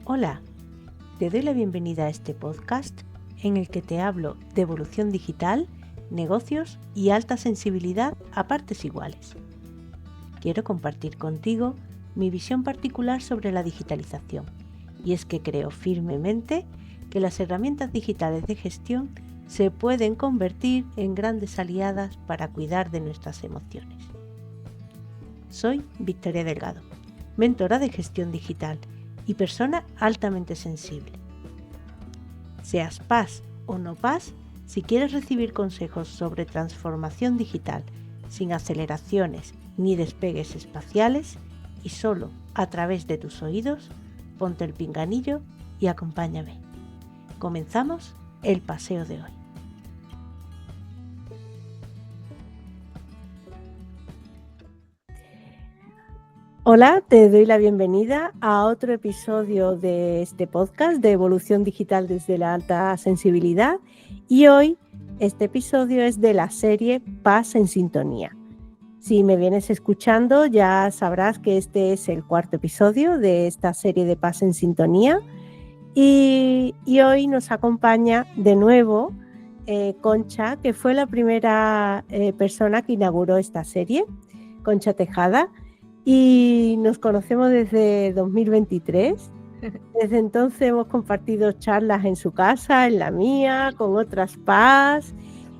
Hola, te doy la bienvenida a este podcast en el que te hablo de evolución digital, negocios y alta sensibilidad a partes iguales. Quiero compartir contigo mi visión particular sobre la digitalización, y es que creo firmemente que las herramientas digitales de gestión se pueden convertir en grandes aliadas para cuidar de nuestras emociones. Soy Victoria Delgado, mentora de gestión digital y persona altamente sensible. Seas PAS o no PAS, si quieres recibir consejos sobre transformación digital sin aceleraciones ni despegues espaciales y solo a través de tus oídos, ponte el pinganillo y acompáñame. Comenzamos el paseo de hoy. Hola, te doy la bienvenida a otro episodio de este podcast de evolución digital desde la alta sensibilidad, y hoy este episodio es de la serie PAS en Sintonía. Si me vienes escuchando ya sabrás que este es el cuarto episodio de esta serie de PAS en Sintonía y hoy nos acompaña de nuevo Concha, que fue la primera persona que inauguró esta serie, Concha Tejada. Y nos conocemos desde 2023. Desde entonces hemos compartido charlas en su casa, en la mía, con otras PAS,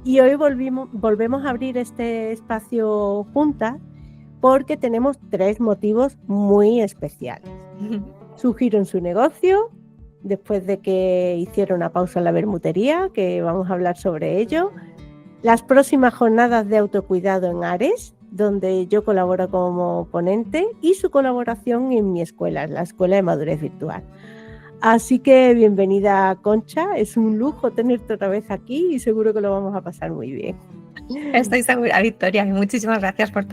y hoy volvemos a abrir este espacio juntas porque tenemos tres motivos muy especiales. Su giro en su negocio, después de que hiciera una pausa en la bermutería, que vamos a hablar sobre ello. Las próximas jornadas de autocuidado en Ares, donde yo colaboro como ponente, y su colaboración en mi escuela, la Escuela de Madurez Virtual. Así que bienvenida, Concha, es un lujo tenerte otra vez aquí y seguro que lo vamos a pasar muy bien. Estoy segura, Victoria, y muchísimas gracias por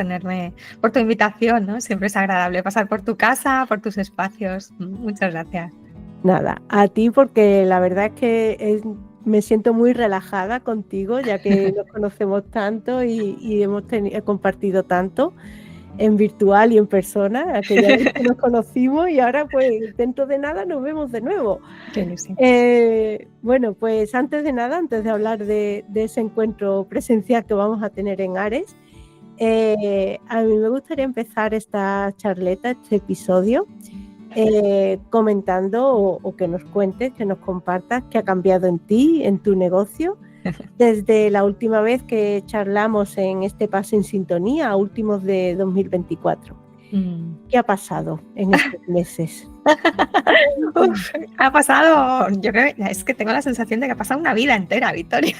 por tu invitación, ¿no? Siempre es agradable pasar por tu casa, por tus espacios. Muchas gracias. Nada, a ti, porque la verdad es que me siento muy relajada contigo, ya que nos conocemos tanto y hemos compartido tanto en virtual y en persona, aquella vez que nos conocimos, y ahora pues dentro de nada nos vemos de nuevo. Bueno, pues antes de hablar de ese encuentro presencial que vamos a tener en Ares, a mí me gustaría empezar esta charleta, este episodio, comentando o que nos cuentes, que nos compartas qué ha cambiado en ti, en tu negocio, desde la última vez que charlamos en este PAS en Sintonía, a últimos de 2024. ¿Qué ha pasado en estos meses? Ha pasado, yo creo, es que tengo la sensación de que ha pasado una vida entera, Victoria.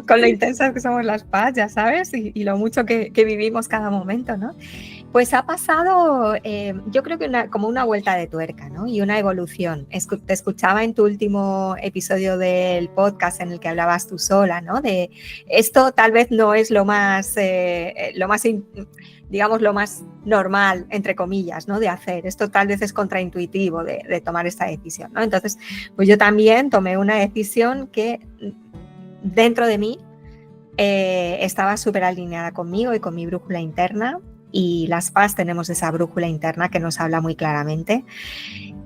Con lo intensas que somos las PAS, ya sabes, y lo mucho que vivimos cada momento, ¿no? Pues ha pasado, yo creo que como una vuelta de tuerca, ¿no? Y una evolución. Te escuchaba en tu último episodio del podcast en el que hablabas tú sola, ¿no? De esto tal vez no es lo más digamos, lo más normal, entre comillas, ¿no? De hacer. Esto tal vez es contraintuitivo de tomar esta decisión, ¿no? Entonces, pues yo también tomé una decisión que dentro de mí estaba súper alineada conmigo y con mi brújula interna, y las PAS tenemos esa brújula interna que nos habla muy claramente.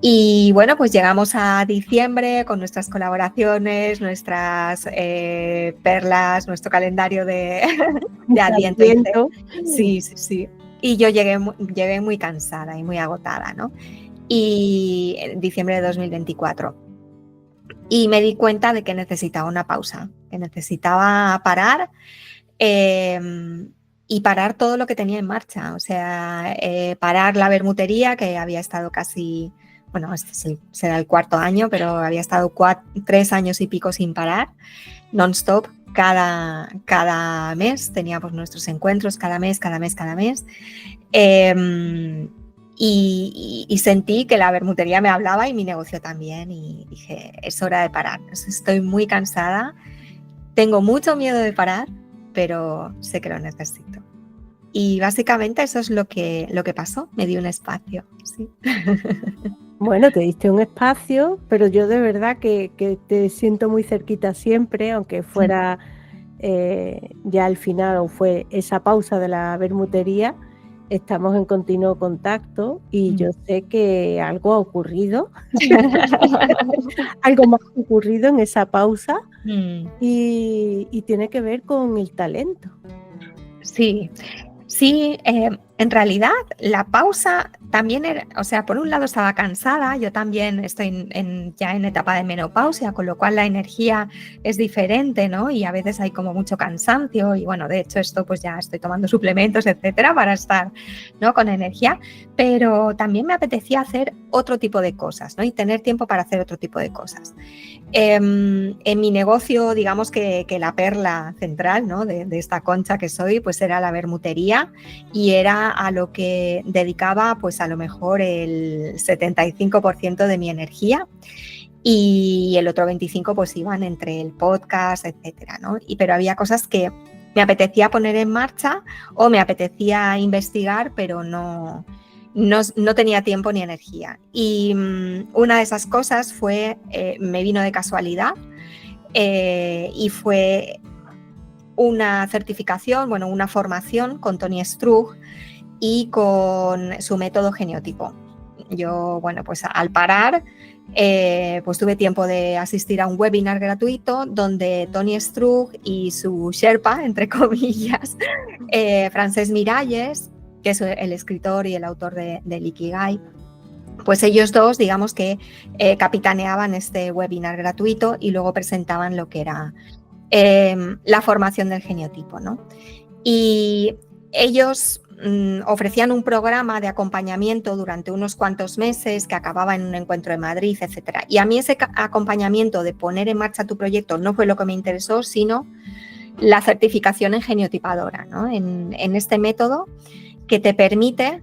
Y bueno, pues llegamos a diciembre con nuestras colaboraciones, nuestras perlas, nuestro calendario de Adviento. Sí. Y yo llegué muy cansada y muy agotada, ¿no? Y en diciembre de 2024. Y me di cuenta de que necesitaba una pausa, que necesitaba parar y parar todo lo que tenía en marcha. O sea, parar la bermutería, que había estado casi... Bueno, este será el cuarto año, pero había estado 3 años y pico sin parar, non-stop, cada mes. Teníamos nuestros encuentros cada mes. Y sentí que la bermutería me hablaba y mi negocio también. Y dije, es hora de parar. Estoy muy cansada, tengo mucho miedo de parar, pero sé que lo necesito. Y básicamente eso es lo que pasó. Me di un espacio, sí. Bueno, te diste un espacio, pero yo de verdad que te siento muy cerquita siempre, aunque fuera ya al final o fue esa pausa de la bermutería. estamos en continuo contacto y yo sé que algo ha ocurrido, algo más ha ocurrido en esa pausa y tiene que ver con el talento. Sí. Sí, en realidad la pausa también era, o sea, por un lado estaba cansada, yo también estoy ya en etapa de menopausia, con lo cual la energía es diferente, ¿no? Y a veces hay como mucho cansancio y bueno, de hecho esto pues ya estoy tomando suplementos, etcétera, para estar, ¿no?, con energía, pero también me apetecía hacer otro tipo de cosas, ¿no? Y tener tiempo para hacer otro tipo de cosas. En mi negocio, digamos que la perla central, ¿no?, de esta concha que soy, pues era la bermutería y era a lo que dedicaba pues a lo mejor el 75% de mi energía y el otro 25% pues iban entre el podcast, etcétera, ¿no? Pero había cosas que me apetecía poner en marcha o me apetecía investigar, pero no tenía tiempo ni energía. Y una de esas cosas fue, me vino de casualidad y fue una certificación, bueno, una formación con Tony Strug y con su método geniotipo. Yo, bueno, pues al parar, pues tuve tiempo de asistir a un webinar gratuito donde Tony Strug y su Sherpa, entre comillas, Francesc Miralles, que es el escritor y el autor del Ikigai, pues ellos dos, digamos que capitaneaban este webinar gratuito y luego presentaban lo que era la formación del geniotipo, ¿no? Y ellos ofrecían un programa de acompañamiento durante unos cuantos meses que acababa en un encuentro de Madrid, etcétera. Y a mí ese acompañamiento de poner en marcha tu proyecto no fue lo que me interesó, sino la certificación en geniotipadora, ¿no? En este método que te permite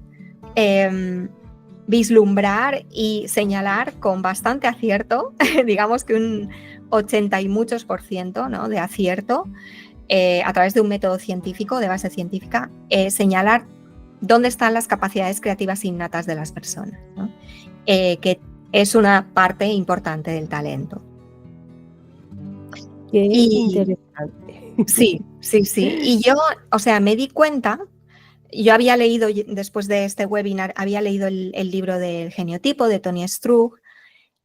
vislumbrar y señalar con bastante acierto, digamos que un 80 y muchos %, ¿no?, de acierto, a través de un método científico, de base científica, señalar dónde están las capacidades creativas innatas de las personas, ¿no? Que es una parte importante del talento. Qué interesante. Sí. Y yo, o sea, me di cuenta, yo había leído, después de este webinar, había leído el libro del geniotipo de Tony Strug,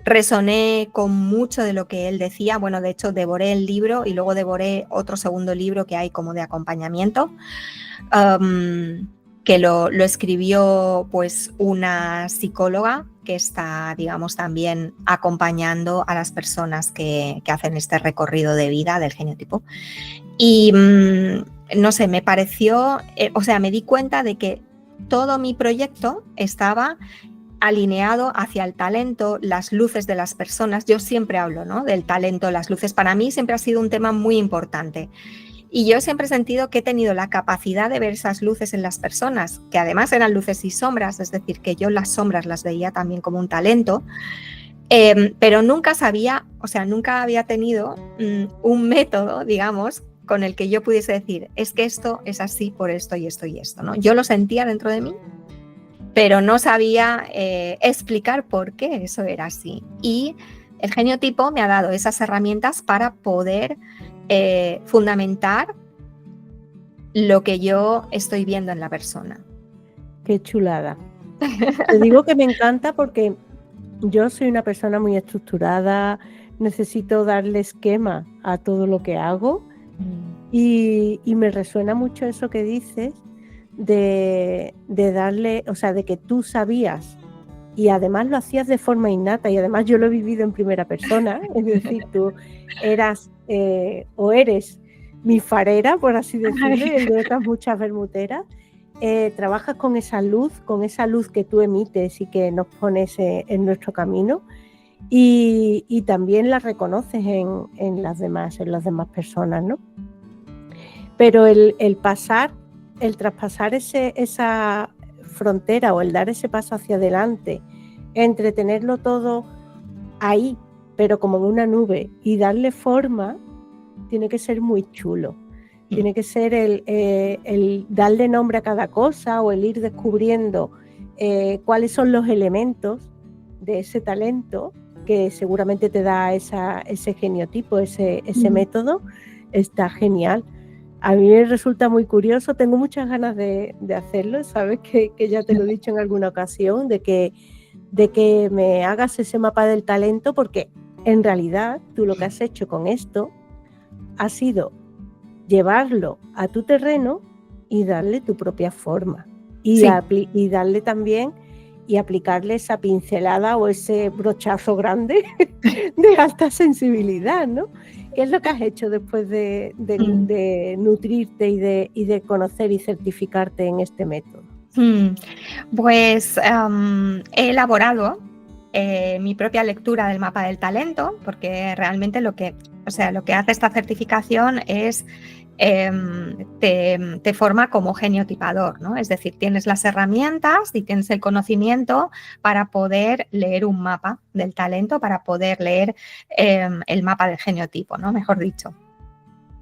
resoné con mucho de lo que él decía. Bueno, de hecho, devoré el libro y luego devoré otro segundo libro que hay como de acompañamiento, que lo escribió pues una psicóloga que está, digamos, también acompañando a las personas que hacen este recorrido de vida del geniotipo. Y no sé, me pareció, o sea, me di cuenta de que todo mi proyecto estaba alineado hacia el talento, las luces de las personas. Yo siempre hablo, ¿no?, del talento, las luces. Para mí siempre ha sido un tema muy importante. Y yo siempre he sentido que he tenido la capacidad de ver esas luces en las personas, que además eran luces y sombras, es decir, que yo las sombras las veía también como un talento, pero nunca sabía, o sea, nunca había tenido un método, digamos, con el que yo pudiese decir, es que esto es así por esto y esto y esto, ¿no? Yo lo sentía dentro de mí, pero no sabía explicar por qué eso era así. Y el geniotipo me ha dado esas herramientas para poder fundamentar lo que yo estoy viendo en la persona. Qué chulada. Te digo que me encanta porque yo soy una persona muy estructurada, necesito darle esquema a todo lo que hago y me resuena mucho eso que dices de darle, o sea, de que tú sabías y además lo hacías de forma innata y además yo lo he vivido en primera persona, es decir, tú eras o eres mi farera, por así decirlo, y de otras muchas bermuteras. Trabajas con esa luz que tú emites y que nos pones en nuestro camino y también la reconoces en las demás personas, ¿no? Pero el traspasar esa frontera o el dar ese paso hacia adelante entre tenerlo todo ahí, pero como en una nube y darle forma, tiene que ser muy chulo. Tiene que ser el darle nombre a cada cosa o el ir descubriendo cuáles son los elementos de ese talento que seguramente te da ese geniotipo, ese método. Está genial. A mí me resulta muy curioso, tengo muchas ganas de hacerlo, sabes que ya te lo he dicho en alguna ocasión, de que me hagas ese mapa del talento, porque en realidad tú lo que has hecho con esto ha sido llevarlo a tu terreno y darle tu propia forma y, Sí. y darle también y aplicarle esa pincelada o ese brochazo grande de alta sensibilidad, ¿no? ¿Qué es lo que has hecho después de nutrirte y de conocer y certificarte en este método? Pues he elaborado mi propia lectura del mapa del talento, porque realmente lo que hace esta certificación es te forma como geniotipador, ¿no? Es decir, tienes las herramientas y tienes el conocimiento para poder leer un mapa del talento, para poder leer el mapa del geniotipo, ¿no? Mejor dicho.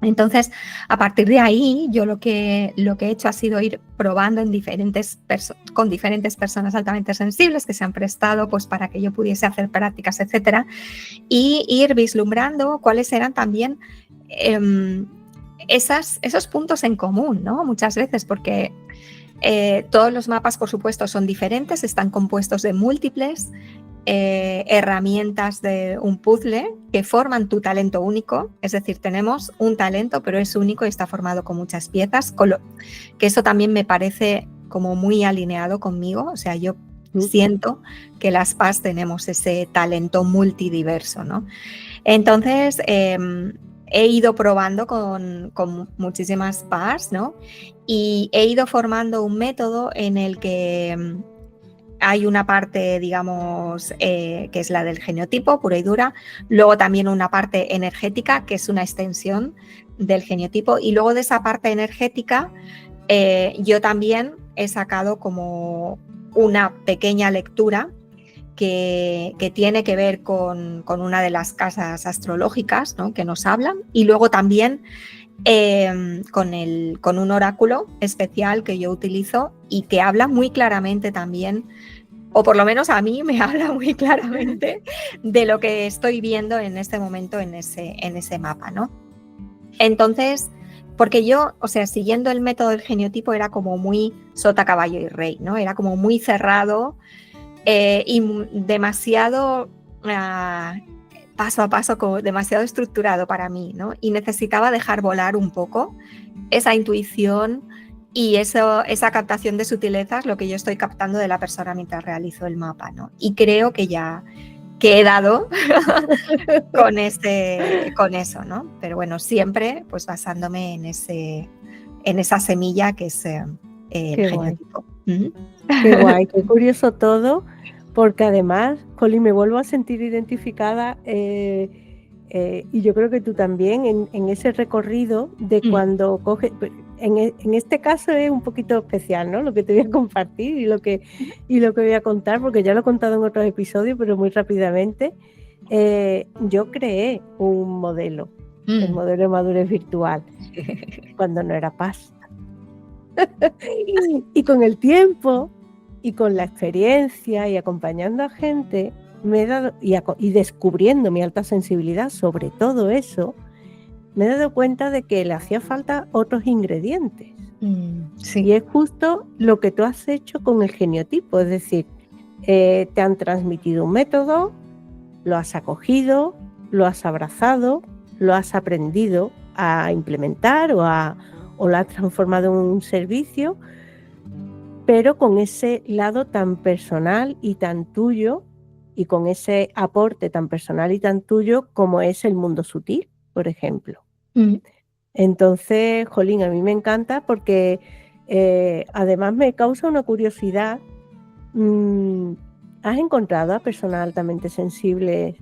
Entonces, a partir de ahí, yo lo que he hecho ha sido ir probando con diferentes personas altamente sensibles que se han prestado pues, para que yo pudiese hacer prácticas, etcétera, y ir vislumbrando cuáles eran también esos puntos en común, ¿no? Muchas veces, porque todos los mapas, por supuesto, son diferentes, están compuestos de múltiples herramientas de un puzzle que forman tu talento único, es decir, tenemos un talento pero es único y está formado con muchas piezas, que eso también me parece como muy alineado conmigo, o sea, yo siento que las PAS tenemos ese talento multidiverso, ¿no? Entonces, he ido probando con muchísimas PAS, ¿no? Y he ido formando un método en el que hay una parte, digamos, que es la del geniotipo, pura y dura. Luego también una parte energética, que es una extensión del geniotipo. Y luego de esa parte energética, yo también he sacado como una pequeña lectura que tiene que ver con una de las casas astrológicas, ¿no? Que nos hablan. Y luego también con un oráculo especial que yo utilizo y que habla muy claramente también, o por lo menos a mí me habla muy claramente de lo que estoy viendo en este momento en ese mapa, ¿no? Entonces, porque yo, o sea, siguiendo el método del geniotipo era como muy sota, caballo y rey, ¿no? Era como muy cerrado y demasiado paso a paso, como demasiado estructurado para mí, ¿no? Y necesitaba dejar volar un poco esa intuición y esa captación de sutilezas, lo que yo estoy captando de la persona mientras realizo el mapa, ¿no? Y creo que ya he dado con eso, ¿no? Pero bueno, siempre pues basándome en esa semilla que es el geniotipo. Qué guay, qué curioso todo, porque además, Colin, me vuelvo a sentir identificada y yo creo que tú también en ese recorrido de cuando coges, en este caso es un poquito especial, ¿no? Lo que te voy a compartir y lo que voy a contar, porque ya lo he contado en otros episodios, pero muy rápidamente. Yo creé un modelo, el modelo de madurez virtual, cuando no era PAS. Y con el tiempo y con la experiencia y acompañando a gente, me he dado y descubriendo mi alta sensibilidad sobre todo eso, me he dado cuenta de que le hacía falta otros ingredientes. Sí. Y es justo lo que tú has hecho con el geniotipo, es decir, te han transmitido un método, lo has acogido, lo has abrazado, lo has aprendido a implementar o lo has transformado en un servicio, pero con ese lado tan personal y tan tuyo y con ese aporte tan personal y tan tuyo como es el mundo sutil, por ejemplo. Entonces, jolín, a mí me encanta porque además me causa una curiosidad. ¿Has encontrado a personas altamente sensibles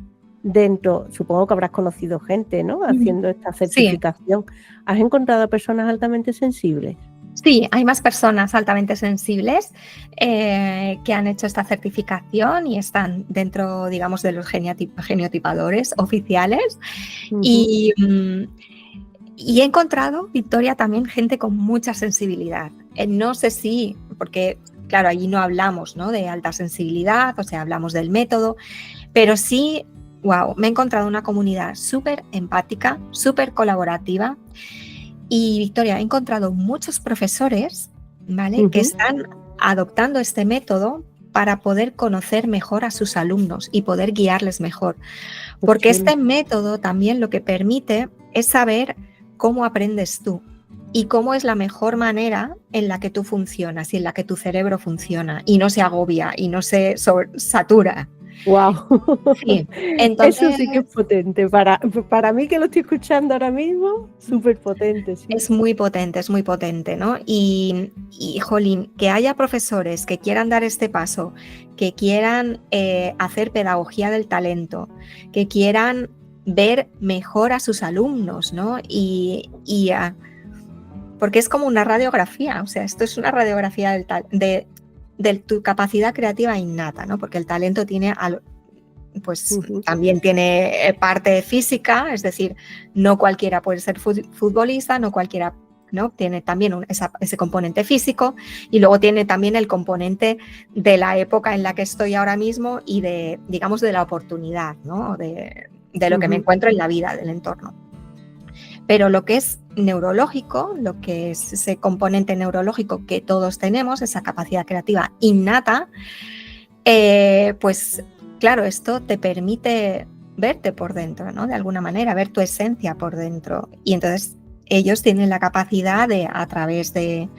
dentro? Supongo que habrás conocido gente, ¿no? Haciendo esta certificación. Sí. ¿Has encontrado a personas altamente sensibles? Sí, hay más personas altamente sensibles que han hecho esta certificación y están dentro, digamos, de los geniotipadores oficiales. Y he encontrado, Victoria, también gente con mucha sensibilidad. No sé si, porque claro, allí no hablamos, ¿no?, de alta sensibilidad, o sea, hablamos del método, pero sí, wow, me he encontrado una comunidad súper empática, súper colaborativa Y Victoria, he encontrado muchos profesores, ¿vale? Que están adoptando este método para poder conocer mejor a sus alumnos y poder guiarles mejor. Porque este método también lo que permite es saber cómo aprendes tú y cómo es la mejor manera en la que tú funcionas y en la que tu cerebro funciona y no se agobia y no se satura. ¡Wow! Sí. Entonces, eso sí que es potente. Para mí que lo estoy escuchando ahora mismo, súper potente. Sí. Es muy potente, ¿no? Y, jolín, que haya profesores que quieran dar este paso, que quieran hacer pedagogía del talento, que quieran ver mejor a sus alumnos, ¿no? Porque es como una radiografía, o sea, esto es una radiografía de tu capacidad creativa innata, ¿no? Porque el talento tiene, pues también tiene parte física, es decir, no cualquiera puede ser futbolista, no cualquiera, ¿no? Tiene también ese componente físico y luego tiene también el componente de la época en la que estoy ahora mismo y de, digamos, de la oportunidad, ¿no? De lo que me encuentro en la vida, del entorno. Pero lo que es neurológico, lo que es ese componente neurológico que todos tenemos, esa capacidad creativa innata, pues claro, esto te permite verte por dentro, ¿no? De alguna manera, ver tu esencia por dentro. Y entonces ellos tienen la capacidad de, a través de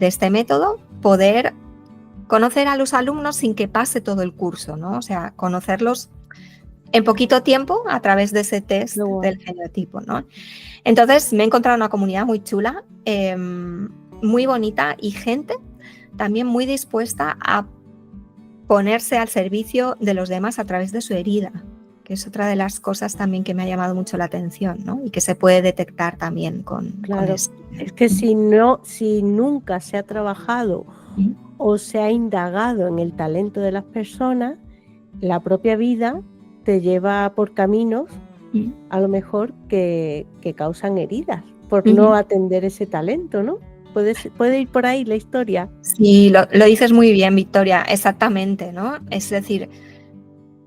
este método, poder conocer a los alumnos sin que pase todo el curso, ¿no? O sea, conocerlos en poquito tiempo a través de ese test del genotipo, ¿no? Entonces me he encontrado una comunidad muy chula, muy bonita y gente también muy dispuesta a ponerse al servicio de los demás a través de su herida, que es otra de las cosas también que me ha llamado mucho la atención, ¿no? Y que se puede detectar también con esto. Es que si nunca se ha trabajado o se ha indagado en el talento de las personas, la propia vida te lleva por caminos a lo mejor que causan heridas por no atender ese talento, ¿no? ¿Puede ir por ahí la historia? Sí, lo dices muy bien, Victoria, exactamente, ¿no? Es decir,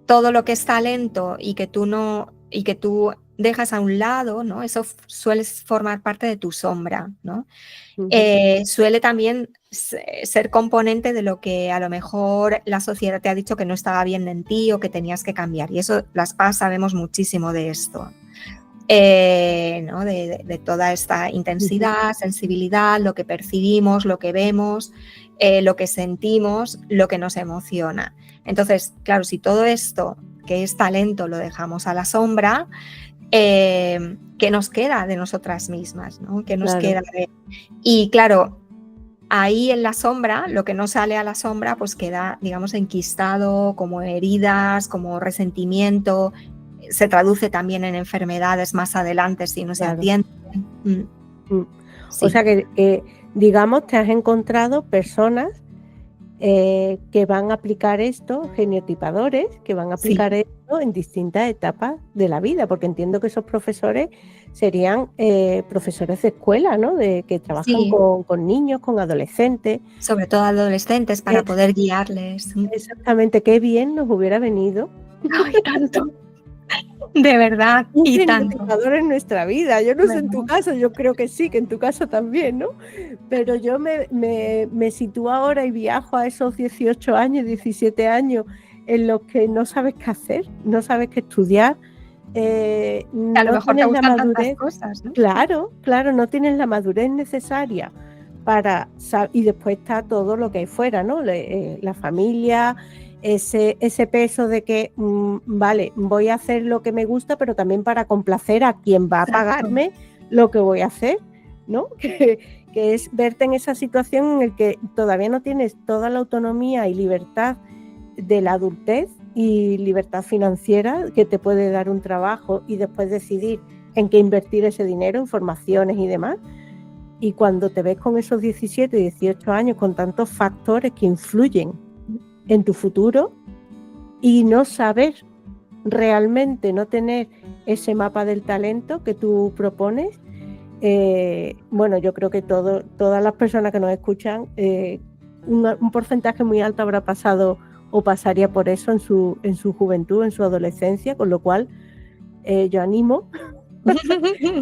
todo lo que es talento y que tú dejas a un lado, ¿no? Eso suele formar parte de tu sombra, ¿no? Suele también ser componente de lo que a lo mejor la sociedad te ha dicho que no estaba bien en ti o que tenías que cambiar. Y eso, las PAS sabemos muchísimo de esto, ¿no? De toda esta intensidad, sensibilidad, lo que percibimos, lo que vemos, lo que sentimos, lo que nos emociona. Entonces, claro, si todo esto que es talento lo dejamos a la sombra, ¿qué nos queda de nosotras mismas, ¿no? ¿Qué nos queda de... Y claro, ahí en la sombra, lo que no sale a la sombra, pues queda, digamos, enquistado como heridas, como resentimiento, se traduce también en enfermedades más adelante si no se atiende. Sí. O sea que, digamos, te has encontrado personas que van a aplicar esto, geniotipadores, que van a aplicar esto en distintas etapas de la vida, porque entiendo que esos profesores serían profesores de escuela, ¿no? Que trabajan con niños, con adolescentes. Sobre todo adolescentes, para poder guiarles. Exactamente, qué bien nos hubiera venido. ¡Ay, tanto! De verdad, y tanto. En nuestra vida. Yo no sé en tu caso, yo creo que sí, que en tu caso también, ¿no? Pero yo me sitúo ahora y viajo a esos 18 años, 17 años en los que no sabes qué hacer, no sabes qué estudiar. A lo mejor te gustan tantas cosas, ¿no? Claro, no tienes la madurez necesaria para... Y después está todo lo que hay fuera, ¿no? La familia... Ese peso de que, vale, voy a hacer lo que me gusta, pero también para complacer a quien va a pagarme lo que voy a hacer, ¿no? Que es verte en esa situación en la que todavía no tienes toda la autonomía y libertad de la adultez y libertad financiera que te puede dar un trabajo y después decidir en qué invertir ese dinero, en formaciones y demás. Y cuando te ves con esos 17, 18 años, con tantos factores que influyen en tu futuro y no saber realmente, no tener ese mapa del talento que tú propones, bueno, yo creo que todas las personas que nos escuchan, un porcentaje muy alto habrá pasado o pasaría por eso en su juventud, en su adolescencia, con lo cual yo animo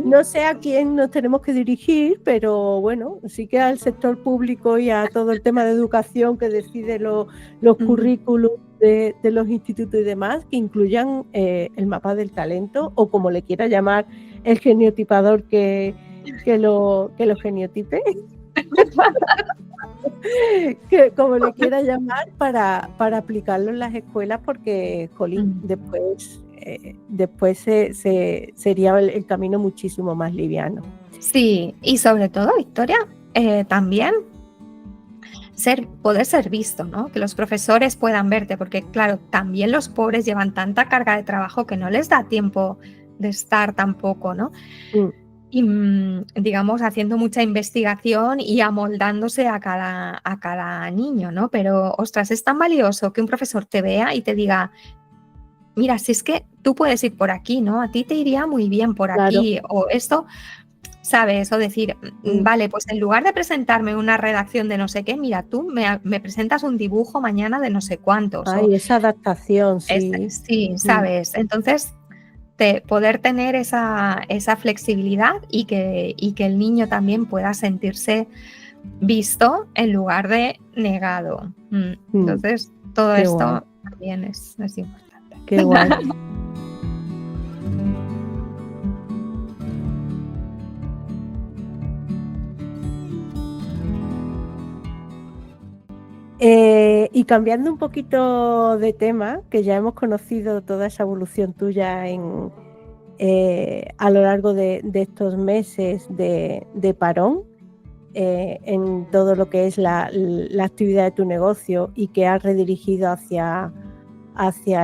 No sé a quién nos tenemos que dirigir, pero bueno, sí que al sector público y a todo el tema de educación que decide los currículos de los institutos y demás, que incluyan el mapa del talento, o como le quiera llamar el geniotipador que lo geniotipe. Que como le quiera llamar, para aplicarlo en las escuelas, porque, jolín, después sería el camino muchísimo más liviano. Sí, y sobre todo, Victoria, también poder ser visto, ¿no? Que los profesores puedan verte, porque claro, también los pobres llevan tanta carga de trabajo que no les da tiempo de estar tampoco, ¿no? Y digamos, haciendo mucha investigación y amoldándose a cada niño, ¿no? Pero, ostras, es tan valioso que un profesor te vea y te diga, mira, si es que tú puedes ir por aquí, ¿no? A ti te iría muy bien por aquí, o esto, ¿sabes? O decir, vale, pues en lugar de presentarme una redacción de no sé qué, mira, tú me presentas un dibujo mañana de no sé cuántos. Ay, esa adaptación, sí. Sí, ¿sabes? Entonces, poder tener esa flexibilidad y que el niño también pueda sentirse visto en lugar de negado. Entonces, todo Qué esto guay. también es importante. Qué guay. Y cambiando un poquito de tema, que ya hemos conocido toda esa evolución tuya a lo largo de estos meses de parón, en todo lo que es la actividad de tu negocio, y que has redirigido hacia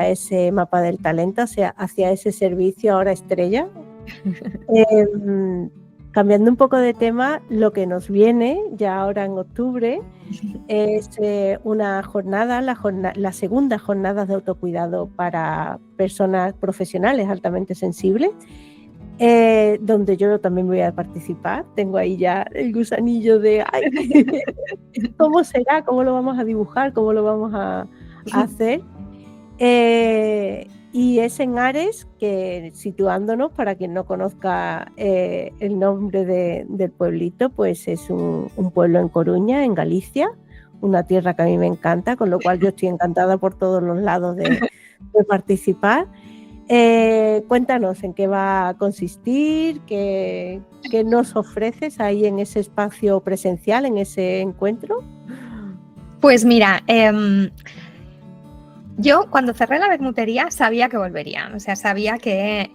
ese mapa del talento, o sea, hacia ese servicio ahora estrella. Cambiando un poco de tema, lo que nos viene ya ahora en octubre es una jornada, la segunda jornada de autocuidado para personas profesionales altamente sensibles, donde yo también voy a participar. Tengo ahí ya el gusanillo de ay, ¿cómo será? ¿Cómo lo vamos a dibujar? ¿Cómo lo vamos a hacer? Y es en Ares, que, situándonos, para quien no conozca el nombre del pueblito, pues es un pueblo en Coruña, en Galicia, una tierra que a mí me encanta, con lo cual yo estoy encantada por todos los lados de participar. Cuéntanos en qué va a consistir, qué nos ofreces ahí en ese espacio presencial, en ese encuentro. Pues mira, yo cuando cerré la bermutería sabía que volvería, o sea, sabía que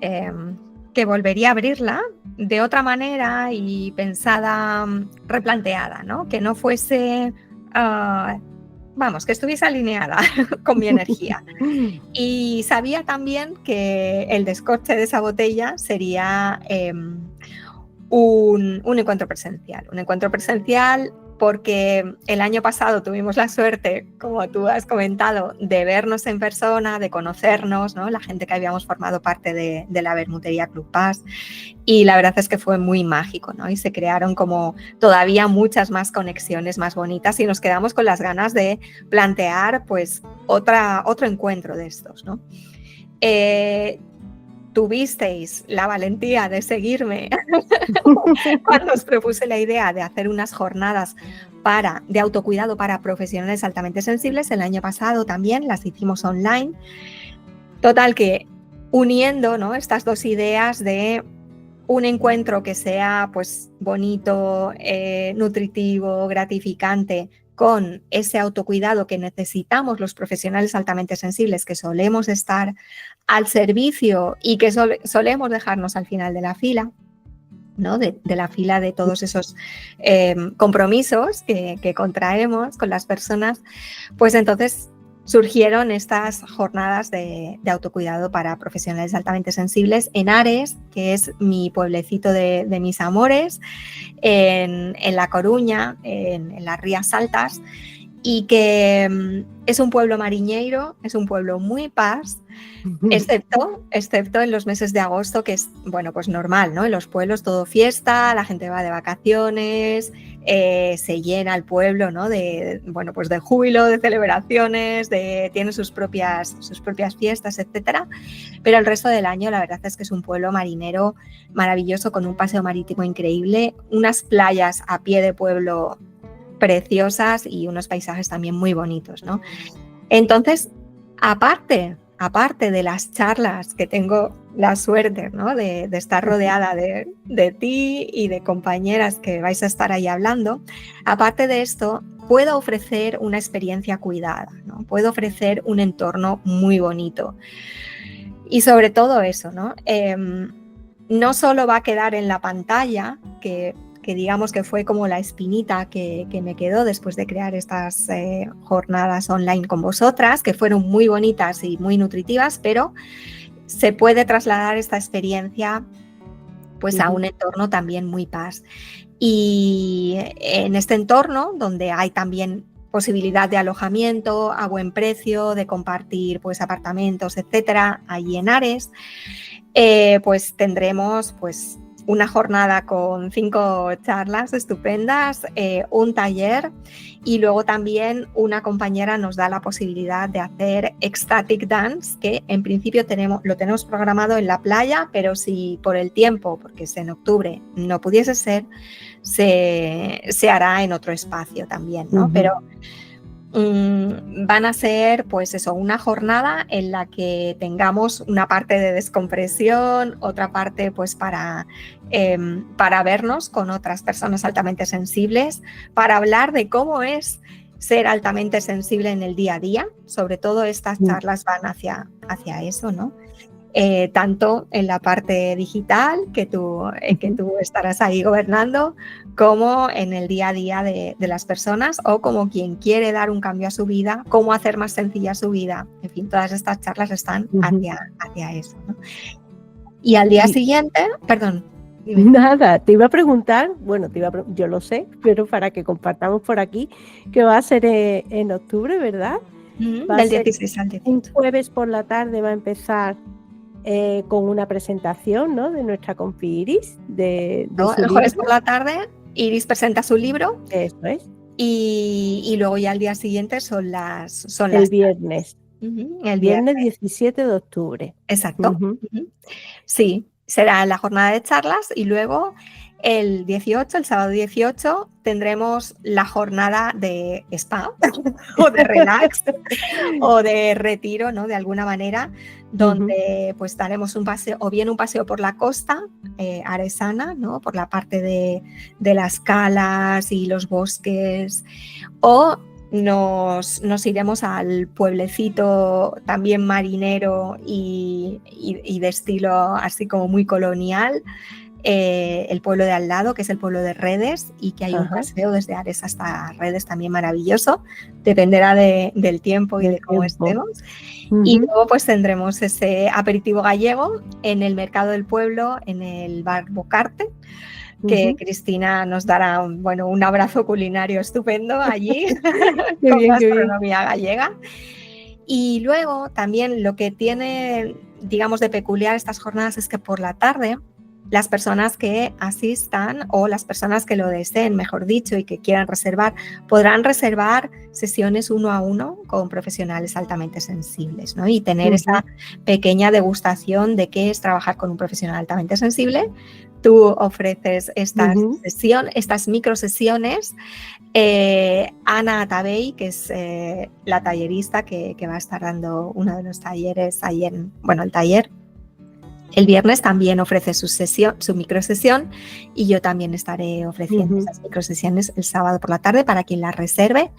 volvería a abrirla de otra manera y pensada, replanteada, ¿no? Que no fuese, vamos, que estuviese alineada con mi energía. Y sabía también que el descorche de esa botella sería un encuentro presencial, porque el año pasado tuvimos la suerte, como tú has comentado, de vernos en persona, de conocernos, ¿no? La gente que habíamos formado parte de la Bermutería Club Paz, y la verdad es que fue muy mágico, ¿no? Y se crearon como todavía muchas más conexiones más bonitas, y nos quedamos con las ganas de plantear pues otro encuentro de estos, ¿no? Tuvisteis la valentía de seguirme cuando os propuse la idea de hacer unas jornadas de autocuidado para profesionales altamente sensibles. El año pasado también las hicimos online. Total, que uniendo, ¿no?, estas dos ideas de un encuentro que sea pues bonito, nutritivo, gratificante, con ese autocuidado que necesitamos los profesionales altamente sensibles, que solemos estar al servicio y que solemos dejarnos al final de la fila, ¿no? De la fila de todos esos compromisos que contraemos con las personas. Pues entonces surgieron estas jornadas de autocuidado para profesionales altamente sensibles en Ares, que es mi pueblecito de mis amores, en La Coruña, en las Rías Altas. y que es un pueblo mariñeiro, es un pueblo muy paz, excepto en los meses de agosto, que es, bueno, pues normal, ¿no? En los pueblos todo fiesta, la gente va de vacaciones, se llena el pueblo, ¿no? Bueno, pues de júbilo, de celebraciones, tiene sus propias fiestas, etcétera. Pero el resto del año la verdad es que es un pueblo marinero maravilloso, con un paseo marítimo increíble, unas playas a pie de pueblo preciosas y unos paisajes también muy bonitos, ¿no? Entonces, aparte de las charlas, que tengo la suerte, ¿no? de estar rodeada de ti y de compañeras que vais a estar ahí hablando, aparte de esto, puedo ofrecer una experiencia cuidada, ¿no? Puedo ofrecer un entorno muy bonito. Y sobre todo eso, ¿no? No solo va a quedar en la pantalla, que digamos que fue como la espinita que me quedó después de crear estas jornadas online con vosotras, que fueron muy bonitas y muy nutritivas, pero se puede trasladar esta experiencia pues a un entorno también muy paz. Y en este entorno, donde hay también posibilidad de alojamiento a buen precio, de compartir pues apartamentos, etcétera, allí en Ares, pues tendremos pues una jornada con 5 charlas estupendas, un taller, y luego también una compañera nos da la posibilidad de hacer ecstatic dance, que en principio lo tenemos programado en la playa, pero si por el tiempo, porque es en octubre, no pudiese ser, se hará en otro espacio también, ¿no? Pero van a ser pues eso, una jornada en la que tengamos una parte de descompresión, otra parte pues para vernos con otras personas altamente sensibles, para hablar de cómo es ser altamente sensible en el día a día. Sobre todo estas charlas van hacia eso, ¿no? Tanto en la parte digital, que tú estarás ahí gobernando, como en el día a día de las personas, o como quien quiere dar un cambio a su vida, cómo hacer más sencilla su vida. En fin, todas estas charlas están hacia eso, ¿no? Y al día siguiente, perdón. Dime. Nada, te iba a preguntar, bueno, yo lo sé, pero para que compartamos por aquí, que va a ser en octubre, ¿verdad? Del 16 al 18. Un jueves por la tarde va a empezar con una presentación, ¿no? De nuestra compi Iris. El jueves por la tarde, Iris presenta su libro. Eso es. Y luego ya al día siguiente son el viernes. El viernes 17 de octubre. Exacto. Sí, será la jornada de charlas, y luego el sábado 18, tendremos la jornada de spa o de relax o de retiro, ¿no? De alguna manera, donde pues daremos un paseo, o bien un paseo por la costa aresana, ¿no? Por la parte de las calas y los bosques, o nos iremos al pueblecito también marinero y de estilo así como muy colonial, el pueblo de al lado, que es el pueblo de Redes, y que hay un paseo desde Ares hasta Redes también maravilloso. Dependerá del tiempo y de cómo estemos. Y luego pues tendremos ese aperitivo gallego en el mercado del pueblo, en el bar Bocarte, que Cristina nos dará un abrazo culinario estupendo allí con gastronomía gallega. Y luego también lo que tiene, digamos, de peculiar estas jornadas es que por la tarde las personas que asistan, o las personas que lo deseen, mejor dicho, y que quieran reservar, podrán reservar sesiones 1 a 1 con profesionales altamente sensibles, ¿no? Y tener esa pequeña degustación de qué es trabajar con un profesional altamente sensible. Tú ofreces estas microsesiones. Ana Atabey, que es la tallerista que va a estar dando uno de los talleres ahí el taller, el viernes también ofrece su microsesión, y yo también estaré ofreciendo esas microsesiones el sábado por la tarde para quien las reserve,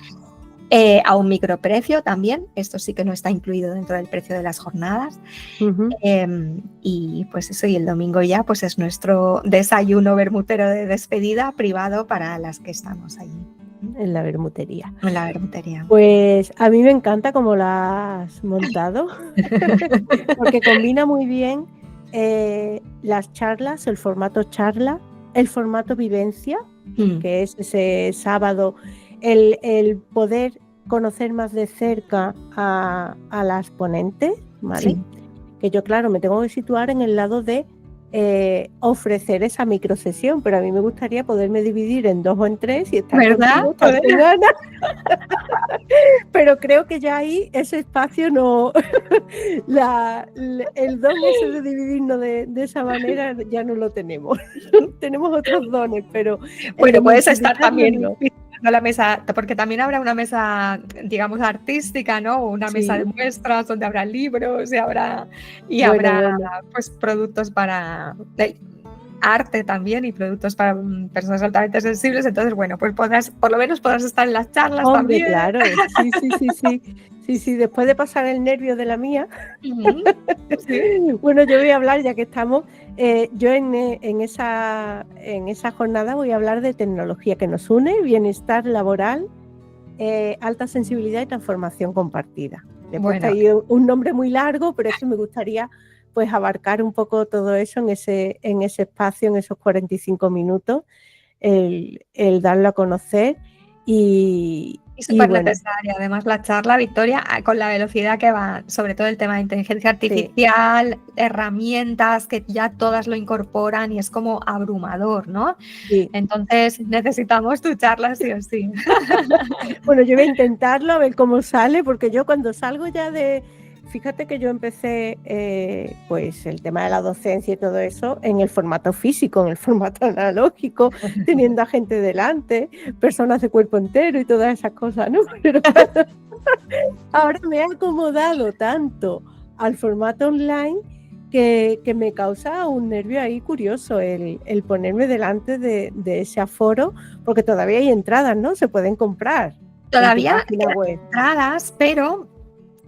a un microprecio también. Esto sí que no está incluido dentro del precio de las jornadas. Y pues eso, y el domingo ya pues es nuestro desayuno bermutero de despedida privado para las que estamos allí. En la bermutería. En la bermutería. Pues a mí me encanta cómo la has montado, porque combina muy bien las charlas, el formato charla, el formato vivencia, que es ese sábado, el poder conocer más de cerca a las ponentes, ¿vale? Sí. Que yo, claro, me tengo que situar en el lado de ofrecer esa microsesión, pero a mí me gustaría poderme dividir en 2 o en 3 y estar ¿Verdad? contigo esta semana. Pero creo que ya ahí ese espacio no, el don ese de dividirnos de esa manera ya no lo tenemos. Tenemos otros dones, pero Bueno, puedes estar multiplicarlo también no. visitando la mesa, porque también habrá una mesa, digamos, artística, ¿no? O una mesa Sí. de muestras donde habrá libros y Bueno, habrá bueno. pues productos para arte también y productos para personas altamente sensibles. Entonces, bueno, pues por lo menos podrás estar en las charlas Hombre, también. claro, sí. Sí, después de pasar el nervio de la mía. Sí. Bueno, yo voy a hablar, ya que estamos, yo en esa jornada voy a hablar de tecnología que nos une, bienestar laboral, alta sensibilidad y transformación compartida. Le he puesto Bueno, ahí un nombre muy largo, pero es que me gustaría pues abarcar un poco todo eso en ese espacio, en esos 45 minutos, el darlo a conocer y súper bueno, necesaria. Además, la charla, Victoria, con la velocidad que va, sobre todo el tema de inteligencia artificial, herramientas que ya todas lo incorporan y es como abrumador, ¿no? sí. Entonces, necesitamos tu charla sí o sí. Bueno, yo voy a intentarlo, a ver cómo sale, porque yo cuando salgo ya fíjate que yo empecé pues el tema de la docencia y todo eso en el formato físico, en el formato analógico, teniendo a gente delante, personas de cuerpo entero y todas esas cosas, ¿no? Pero ahora me he acomodado tanto al formato online que me causa un nervio ahí curioso el ponerme delante de ese aforo, porque todavía hay entradas, ¿no? Se pueden comprar. Todavía quedan entradas, pero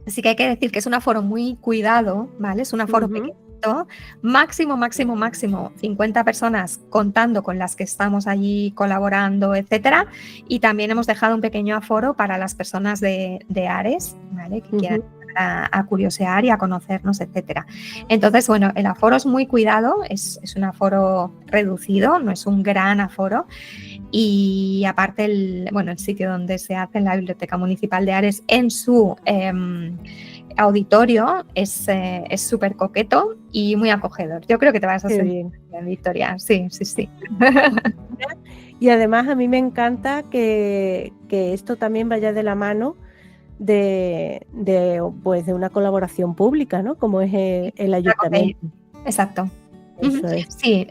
sí que hay que decir que es un aforo muy cuidado, ¿vale? Es un aforo pequeñito, máximo 50 personas contando con las que estamos allí colaborando, etcétera. Y también hemos dejado un pequeño aforo para las personas de Ares, ¿vale? Que quieran a curiosear y a conocernos, etcétera. Entonces, bueno, el aforo es muy cuidado, es un aforo reducido, no es un gran aforo. Y aparte, el sitio donde se hace en la Biblioteca Municipal de Ares, en su auditorio, es súper coqueto y muy acogedor. Yo creo que te vas a sentir bien, Victoria. Sí. Y además a mí me encanta que esto también vaya de la mano de una colaboración pública, ¿no? Como es el ayuntamiento. Exacto. Eso es. Sí,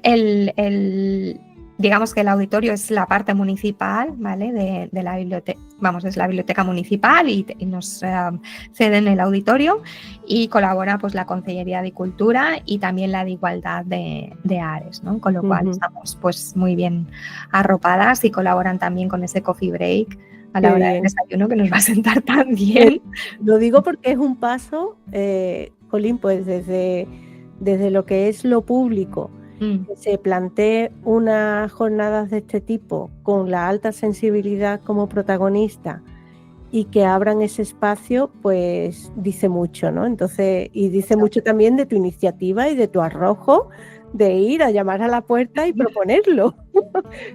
digamos que el auditorio es la parte municipal, ¿vale? De la biblioteca, es la biblioteca municipal y nos ceden el auditorio y colabora pues la Consellería de Cultura y también la de Igualdad de Ares, ¿no? Con lo cual estamos pues muy bien arropadas y colaboran también con ese coffee break a la hora del desayuno que nos va a sentar tan bien. Lo digo porque es un paso, Colín, pues desde lo que es lo público, que se plantee unas jornadas de este tipo con la alta sensibilidad como protagonista y que abran ese espacio, pues dice mucho, ¿no? Entonces, y dice mucho también de tu iniciativa y de tu arrojo de ir a llamar a la puerta y proponerlo.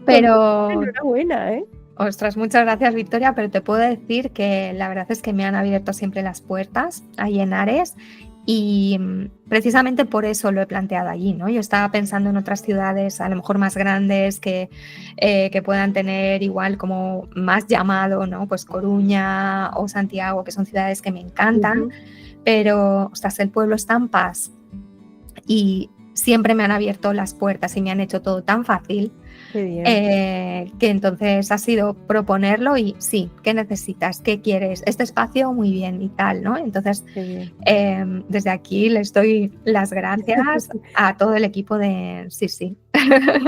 Pero enhorabuena, ¿eh? Ostras, muchas gracias, Victoria, pero te puedo decir que la verdad es que me han abierto siempre las puertas ahí en Ares y precisamente por eso lo he planteado allí, ¿no? Yo estaba pensando en otras ciudades a lo mejor más grandes que puedan tener igual como más llamado, ¿no? Pues Coruña o Santiago, que son ciudades que me encantan, pero ostras, el pueblo está en paz y siempre me han abierto las puertas y me han hecho todo tan fácil. Que entonces ha sido proponerlo y sí, ¿qué necesitas? ¿Qué quieres? Este espacio muy bien y tal, ¿no? Entonces, desde aquí les doy las gracias a todo el equipo de sí.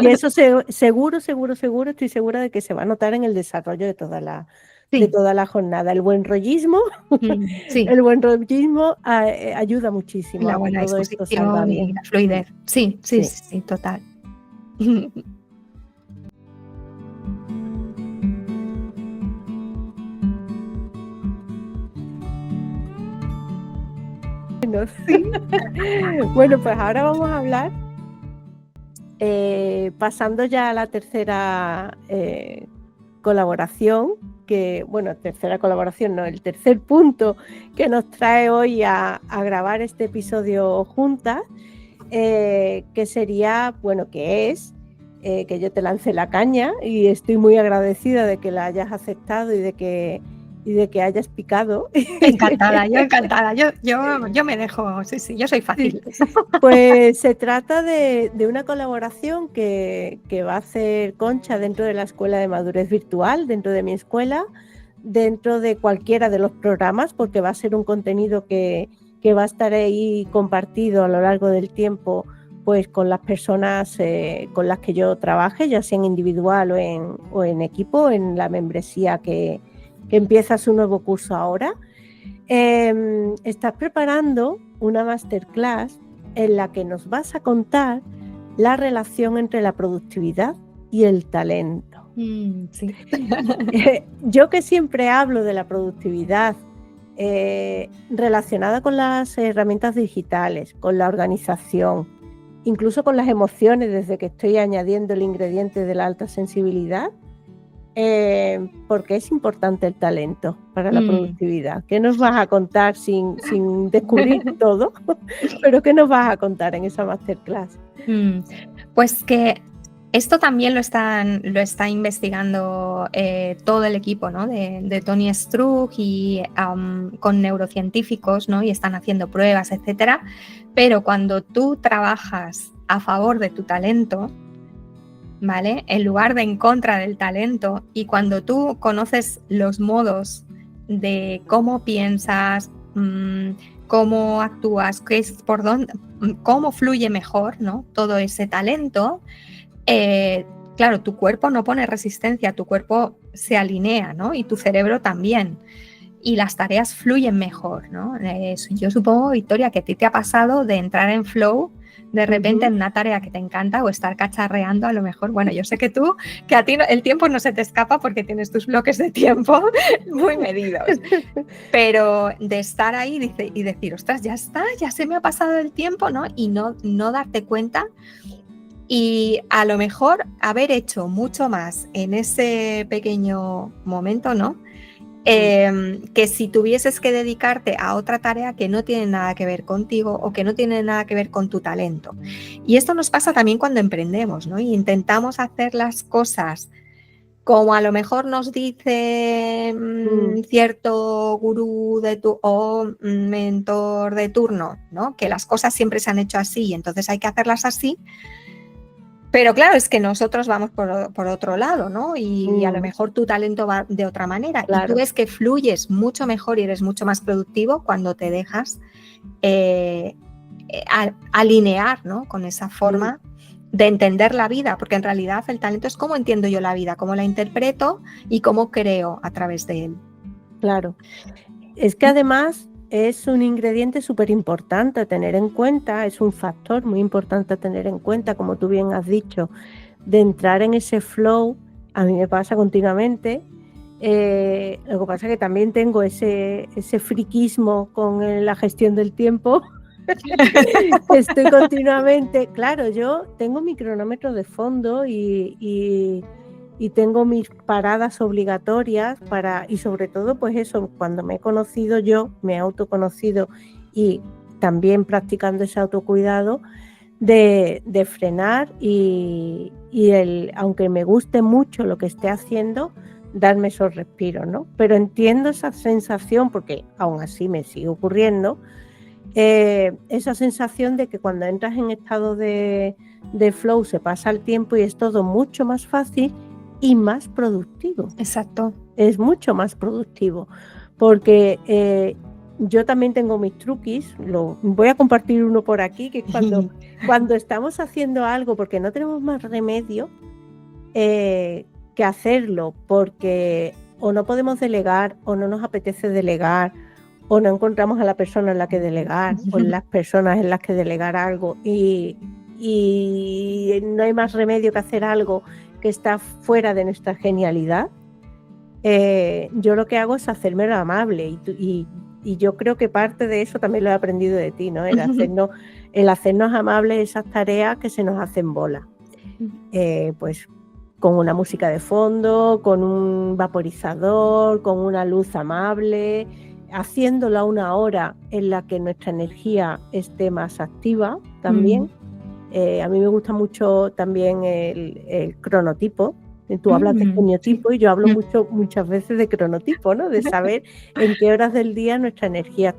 Y eso seguro, estoy segura de que se va a notar en el desarrollo de toda la jornada. El buen rollismo, el buen rollismo ayuda muchísimo. La a buena que todo esto salga disposición bien. y la fluidez. Sí, total. Bueno, pues ahora vamos a hablar, pasando ya a la tercera colaboración, tercera colaboración, no, el tercer punto que nos trae hoy a grabar este episodio juntas, que sería, que yo te lance la caña y estoy muy agradecida de que la hayas aceptado y de que hayas picado. Encantada, yo me dejo, sí, yo soy fácil. Sí. Pues se trata de una colaboración que va a hacer Concha dentro de la Escuela de Madurez Virtual, dentro de mi escuela, dentro de cualquiera de los programas, porque va a ser un contenido que va a estar ahí compartido a lo largo del tiempo, pues con las personas con las que yo trabaje, ya sea en individual o en equipo, en la membresía que empieza su nuevo curso ahora. Estás preparando una masterclass en la que nos vas a contar la relación entre la productividad y el talento. Sí. Yo que siempre hablo de la productividad relacionada con las herramientas digitales, con la organización, incluso con las emociones, desde que estoy añadiendo el ingrediente de la alta sensibilidad, porque es importante el talento para la productividad. ¿Qué nos vas a contar sin descubrir todo? Pero ¿qué nos vas a contar en esa masterclass? Pues que esto también lo está investigando todo el equipo, ¿no? de Tony Strug y con neurocientíficos, ¿no? Y están haciendo pruebas, etcétera. Pero cuando tú trabajas a favor de tu talento, ¿vale? En lugar de en contra del talento, y cuando tú conoces los modos de cómo piensas, cómo actúas, cómo fluye mejor, ¿no? Todo ese talento, claro, tu cuerpo no pone resistencia, tu cuerpo se alinea, ¿no? Y tu cerebro también. Y las tareas fluyen mejor, ¿no? Yo supongo, Victoria, que a ti te ha pasado de entrar en flow de repente en una tarea que te encanta o estar cacharreando a lo mejor. Bueno, yo sé que a ti el tiempo no se te escapa porque tienes tus bloques de tiempo muy medidos, pero de estar ahí y decir, ostras, ya está, ya se me ha pasado el tiempo, ¿no? Y no darte cuenta y a lo mejor haber hecho mucho más en ese pequeño momento, ¿no? Que si tuvieses que dedicarte a otra tarea que no tiene nada que ver contigo o que no tiene nada que ver con tu talento. Y esto nos pasa también cuando emprendemos, ¿no? Y intentamos hacer las cosas como a lo mejor nos dice cierto gurú o mentor de turno, ¿no? Que las cosas siempre se han hecho así y entonces hay que hacerlas así. Pero claro, es que nosotros vamos por otro lado, ¿no? Y a lo mejor tu talento va de otra manera. Claro. Y tú ves que fluyes mucho mejor y eres mucho más productivo cuando te dejas alinear, ¿no? Con esa forma de entender la vida, porque en realidad el talento es cómo entiendo yo la vida, cómo la interpreto y cómo creo a través de él. Claro. Es que además es un ingrediente súper importante a tener en cuenta, es un factor muy importante a tener en cuenta, como tú bien has dicho, de entrar en ese flow. A mí me pasa continuamente. Lo que pasa es que también tengo ese friquismo con la gestión del tiempo. Estoy continuamente, claro, yo tengo mi cronómetro de fondo y tengo mis paradas obligatorias y sobre todo pues eso, cuando me he conocido yo, me he autoconocido y también practicando ese autocuidado de frenar y aunque me guste mucho lo que esté haciendo, darme esos respiros, ¿no? Pero entiendo esa sensación, porque aún así me sigue ocurriendo, esa sensación de que cuando entras en estado de flow se pasa el tiempo y es todo mucho más fácil y más productivo. Exacto. Es mucho más productivo, porque yo también tengo mis truquis, voy a compartir uno por aquí, que es cuando estamos haciendo algo porque no tenemos más remedio que hacerlo, porque o no podemos delegar o no nos apetece delegar o no encontramos a la persona en la que delegar o en las personas en las que delegar algo y no hay más remedio que hacer algo que está fuera de nuestra genialidad. Yo lo que hago es hacerme lo amable y yo creo que parte de eso también lo he aprendido de ti, ¿no? El hacernos amables esas tareas que se nos hacen bola. Pues con una música de fondo, con un vaporizador, con una luz amable, haciéndolo a una hora en la que nuestra energía esté más activa también. A mí me gusta mucho también el cronotipo. Tú hablas de geniotipo, sí. Y yo hablo muchas veces de cronotipo, ¿no? De saber en qué horas del día nuestra energía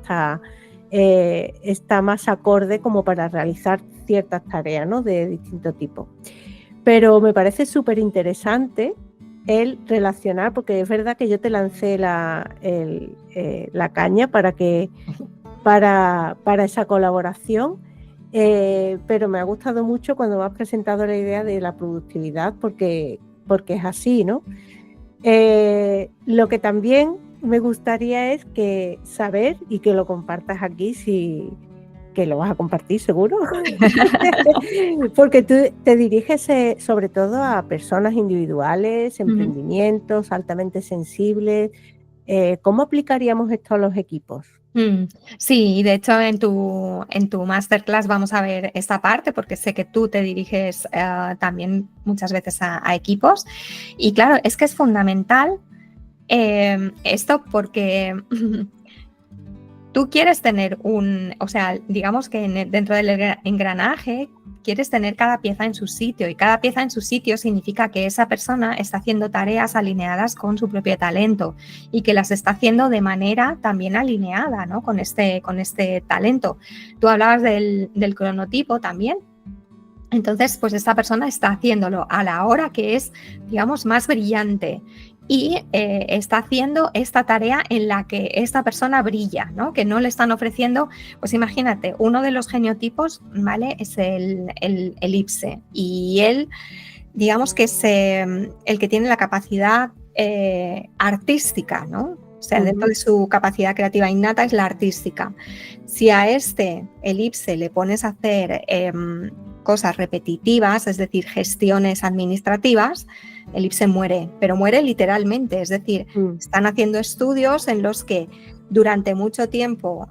está más acorde como para realizar ciertas tareas, ¿no? De distinto tipo. Pero me parece súper interesante el relacionar, porque es verdad que yo te lancé la caña para esa colaboración, pero me ha gustado mucho cuando me has presentado la idea de la productividad, porque es así, ¿no? Lo que también me gustaría es saber y que lo compartas aquí, que lo vas a compartir seguro, porque tú te diriges sobre todo a personas individuales, emprendimientos altamente sensibles. ¿Cómo aplicaríamos esto a los equipos? Sí, y de hecho en tu masterclass vamos a ver esta parte, porque sé que tú te diriges también muchas veces a equipos, y claro, es que es fundamental esto, porque tú quieres tener digamos que dentro del engranaje quieres tener cada pieza en su sitio, y cada pieza en su sitio significa que esa persona está haciendo tareas alineadas con su propio talento y que las está haciendo de manera también alineada, ¿no? con este talento. Tú hablabas del cronotipo también. Entonces, pues esta persona está haciéndolo a la hora que es, digamos, más brillante, y está haciendo esta tarea en la que esta persona brilla, ¿no? Que no le están ofreciendo, pues imagínate, uno de los geniotipos, ¿vale? Es el elipse, y él, digamos que es el que tiene la capacidad artística, ¿no? O sea, dentro de su capacidad creativa innata es la artística. Si a este elipse le pones a hacer cosas repetitivas, es decir, gestiones administrativas, el elipse muere, pero muere literalmente. Es decir, están haciendo estudios en los que durante mucho tiempo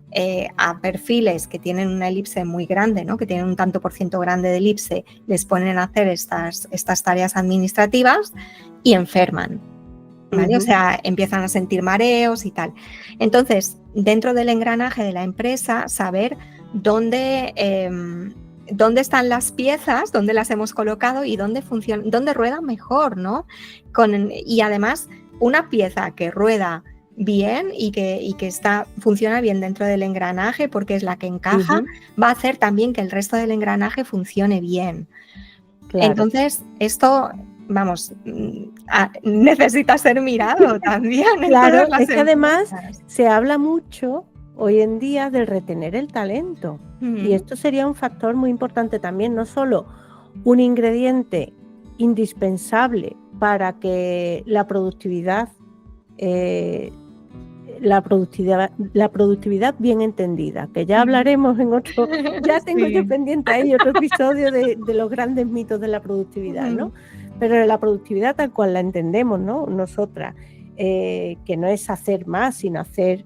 a perfiles que tienen una elipse muy grande, ¿no? Que tienen un tanto por ciento grande de elipse, les ponen a hacer estas tareas administrativas y enferman, ¿vale? O sea, empiezan a sentir mareos y tal. Entonces, dentro del engranaje de la empresa, saber dónde están las piezas, dónde las hemos colocado y dónde ruedan mejor, ¿no? Y además, una pieza que rueda bien y que funciona bien dentro del engranaje, porque es la que encaja, va a hacer también que el resto del engranaje funcione bien. Claro. Entonces, esto, vamos, necesita ser mirado también. Claro, es que además se habla mucho hoy en día del retener el talento. Y esto sería un factor muy importante también, no solo un ingrediente indispensable para que la productividad bien entendida, que ya hablaremos en otro, ya tengo yo pendiente ahí otro episodio de los grandes mitos de la productividad, ¿no? Pero la productividad tal cual la entendemos, ¿no? Nosotras, que no es hacer más, sino hacer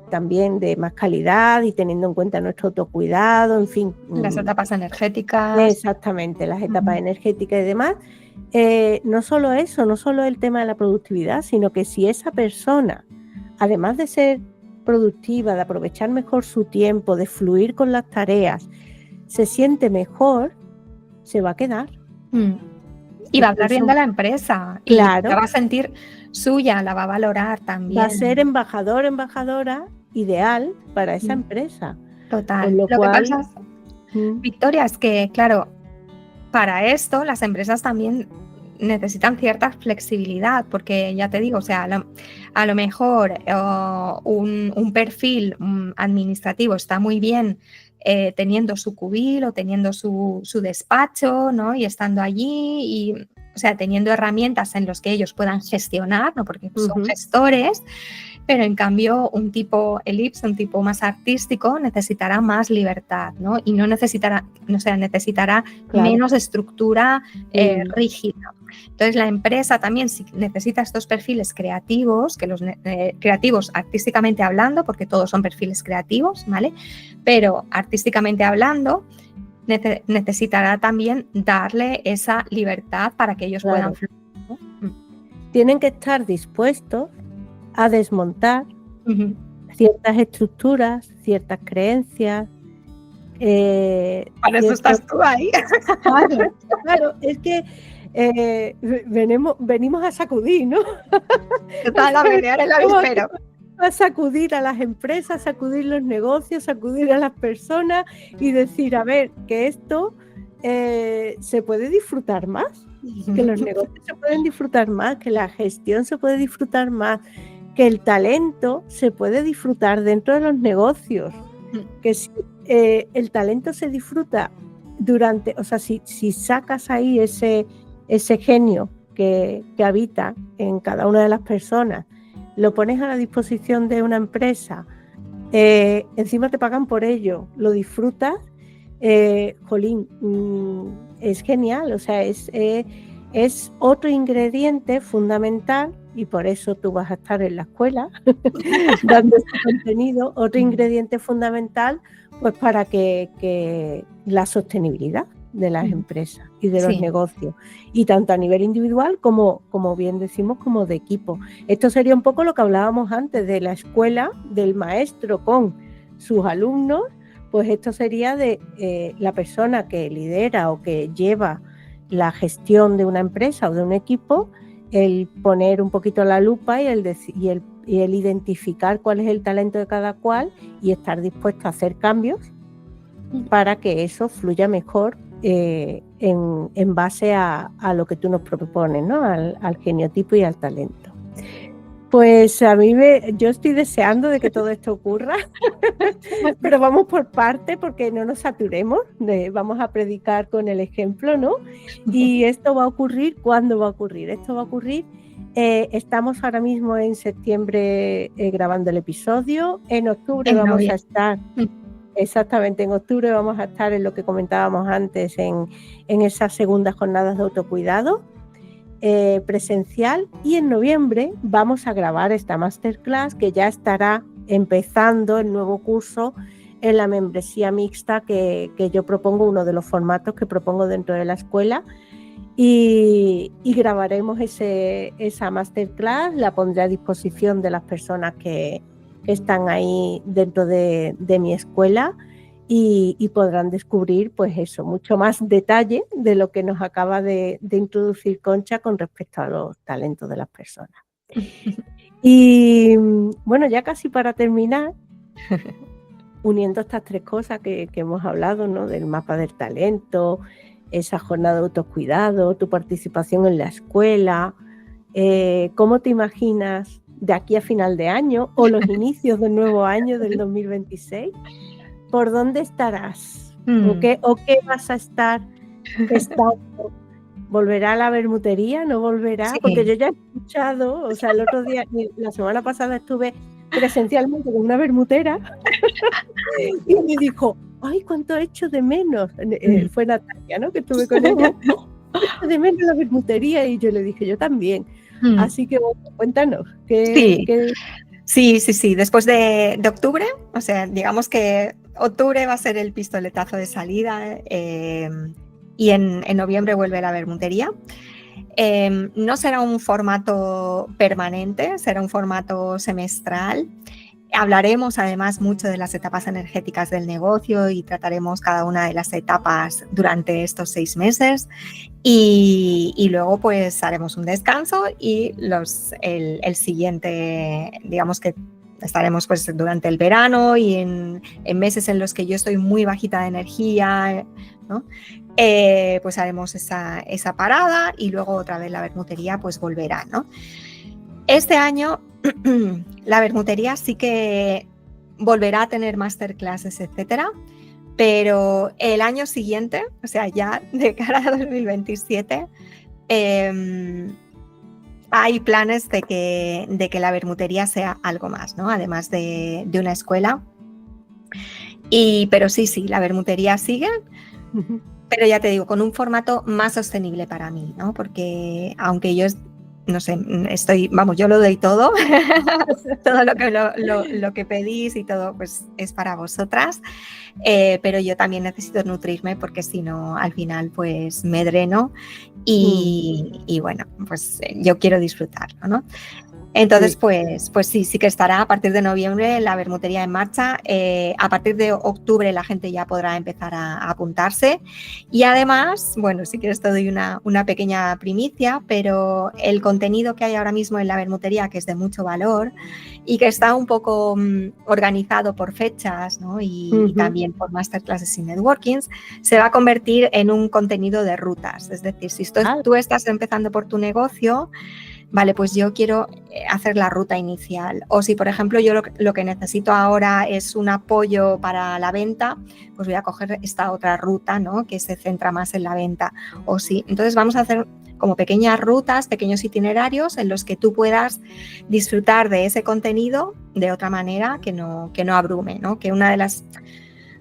también de más calidad y teniendo en cuenta nuestro autocuidado, en fin. Las etapas energéticas. Exactamente, las etapas energéticas y demás. No solo eso, no solo el tema de la productividad, sino que si esa persona, además de ser productiva, de aprovechar mejor su tiempo, de fluir con las tareas, se siente mejor, se va a quedar. Y va a hablar bien de la empresa. Claro. Y la va a sentir suya, la va a valorar también. Va a ser embajador, embajadora ideal para esa empresa. Total. Lo que pasa, Victoria, es que, claro, para esto las empresas también necesitan cierta flexibilidad, porque ya te digo, o sea, a lo mejor un perfil administrativo está muy bien teniendo su cubil o teniendo su despacho, ¿no? Y estando allí y, o sea, teniendo herramientas en las que ellos puedan gestionar, ¿no? Porque son gestores, pero en cambio un tipo elipse, un tipo más artístico, necesitará más libertad, ¿no? Y no necesitará, o sea, necesitará menos estructura rígida. Entonces la empresa también necesita estos perfiles creativos, que los creativos artísticamente hablando, porque todos son perfiles creativos, ¿vale? Pero artísticamente hablando, necesitará también darle esa libertad para que ellos puedan fluir, ¿no? Tienen que estar dispuestos a desmontar ciertas estructuras, ciertas creencias. Para eso estás tú ahí. Claro, es que venimos a sacudir, ¿no? A menear el avispero. A sacudir a las empresas, sacudir los negocios, sacudir a las personas y decir, a ver, que esto se puede disfrutar más, que los negocios se pueden disfrutar más, que la gestión se puede disfrutar más, que el talento se puede disfrutar dentro de los negocios, que si el talento se disfruta durante, o sea, si sacas ahí ese genio que habita en cada una de las personas, lo pones a la disposición de una empresa, encima te pagan por ello, lo disfrutas, jolín, es genial, o sea, es otro ingrediente fundamental, y por eso tú vas a estar en la escuela dando este contenido, otro ingrediente fundamental pues para que la sostenibilidad de las empresas y de los negocios, y tanto a nivel individual como bien decimos, como de equipo. Esto sería un poco lo que hablábamos antes de la escuela, del maestro con sus alumnos, pues esto sería de la persona que lidera o que lleva la gestión de una empresa o de un equipo, el poner un poquito la lupa y el identificar cuál es el talento de cada cual y estar dispuesto a hacer cambios para que eso fluya mejor en base a lo que tú nos propones, ¿no? Al geniotipo y al talento. Pues a mí yo estoy deseando de que todo esto ocurra, pero vamos por parte porque no nos saturemos, vamos a predicar con el ejemplo, ¿no? Y esto va a ocurrir, ¿cuándo va a ocurrir? Esto va a ocurrir, estamos ahora mismo en septiembre grabando el episodio, en octubre vamos a estar, exactamente en octubre vamos a estar en lo que comentábamos antes, en esas segundas jornadas de autocuidado, presencial, y en noviembre vamos a grabar esta masterclass que ya estará empezando el nuevo curso en la membresía mixta que yo propongo, uno de los formatos que propongo dentro de la escuela, y grabaremos esa masterclass, la pondré a disposición de las personas que están ahí dentro de mi escuela, y podrán descubrir pues eso, mucho más detalle de lo que nos acaba de introducir Concha con respecto a los talentos de las personas. Y bueno, ya casi para terminar, uniendo estas tres cosas que hemos hablado, ¿no? Del mapa del talento, esa jornada de autocuidado, tu participación en la escuela, ¿cómo te imaginas de aquí a final de año o los inicios del nuevo año del 2026? ¿Por dónde estarás? ¿O qué vas a estar estando? ¿Volverá a la bermutería? ¿No volverá? Sí. Porque yo ya he escuchado, o sea, el otro día, la semana pasada estuve presencialmente con una bermutera y me dijo, ay, cuánto he hecho de menos. Fue Natalia, ¿no? Que estuve con ella. He hecho de menos la bermutería, y yo le dije, yo también. Así que bueno, cuéntanos. Sí. Después de octubre, o sea, digamos que octubre va a ser el pistoletazo de salida, y en noviembre vuelve la bermutería. No será un formato permanente, será un formato semestral. Hablaremos además mucho de las etapas energéticas del negocio y trataremos cada una de las etapas durante estos 6 meses, y luego pues haremos un descanso, y el siguiente, digamos que estaremos pues durante el verano y en meses en los que yo estoy muy bajita de energía, ¿no? Pues haremos esa parada, y luego otra vez la bermutería pues volverá, ¿no? Este año la bermutería sí que volverá a tener masterclasses, etcétera, pero el año siguiente, o sea, ya de cara a 2027, hay planes de que la bermutería sea algo más, ¿no? Además de una escuela. Pero sí, la bermutería sigue, pero ya te digo, con un formato más sostenible para mí, ¿no? Porque aunque yo no sé, yo lo doy todo, todo lo que pedís y todo pues es para vosotras, pero yo también necesito nutrirme porque si no al final pues me dreno y bueno, pues yo quiero disfrutarlo, ¿no? Entonces, pues sí que estará a partir de noviembre la bermutería en marcha. A partir de octubre la gente ya podrá empezar a apuntarse. Y además, bueno, si quieres te doy una pequeña primicia, pero el contenido que hay ahora mismo en la bermutería, que es de mucho valor y que está un poco organizado por fechas, ¿no? y también por masterclasses y networkings, se va a convertir en un contenido de rutas. Es decir, si tú estás empezando por tu negocio, vale, pues yo quiero hacer la ruta inicial. O si, por ejemplo, yo lo que necesito ahora es un apoyo para la venta, pues voy a coger esta otra ruta, ¿no? Que se centra más en la venta. O sí, entonces vamos a hacer como pequeñas rutas, pequeños itinerarios en los que tú puedas disfrutar de ese contenido de otra manera que no abrume, ¿no? Que una de las,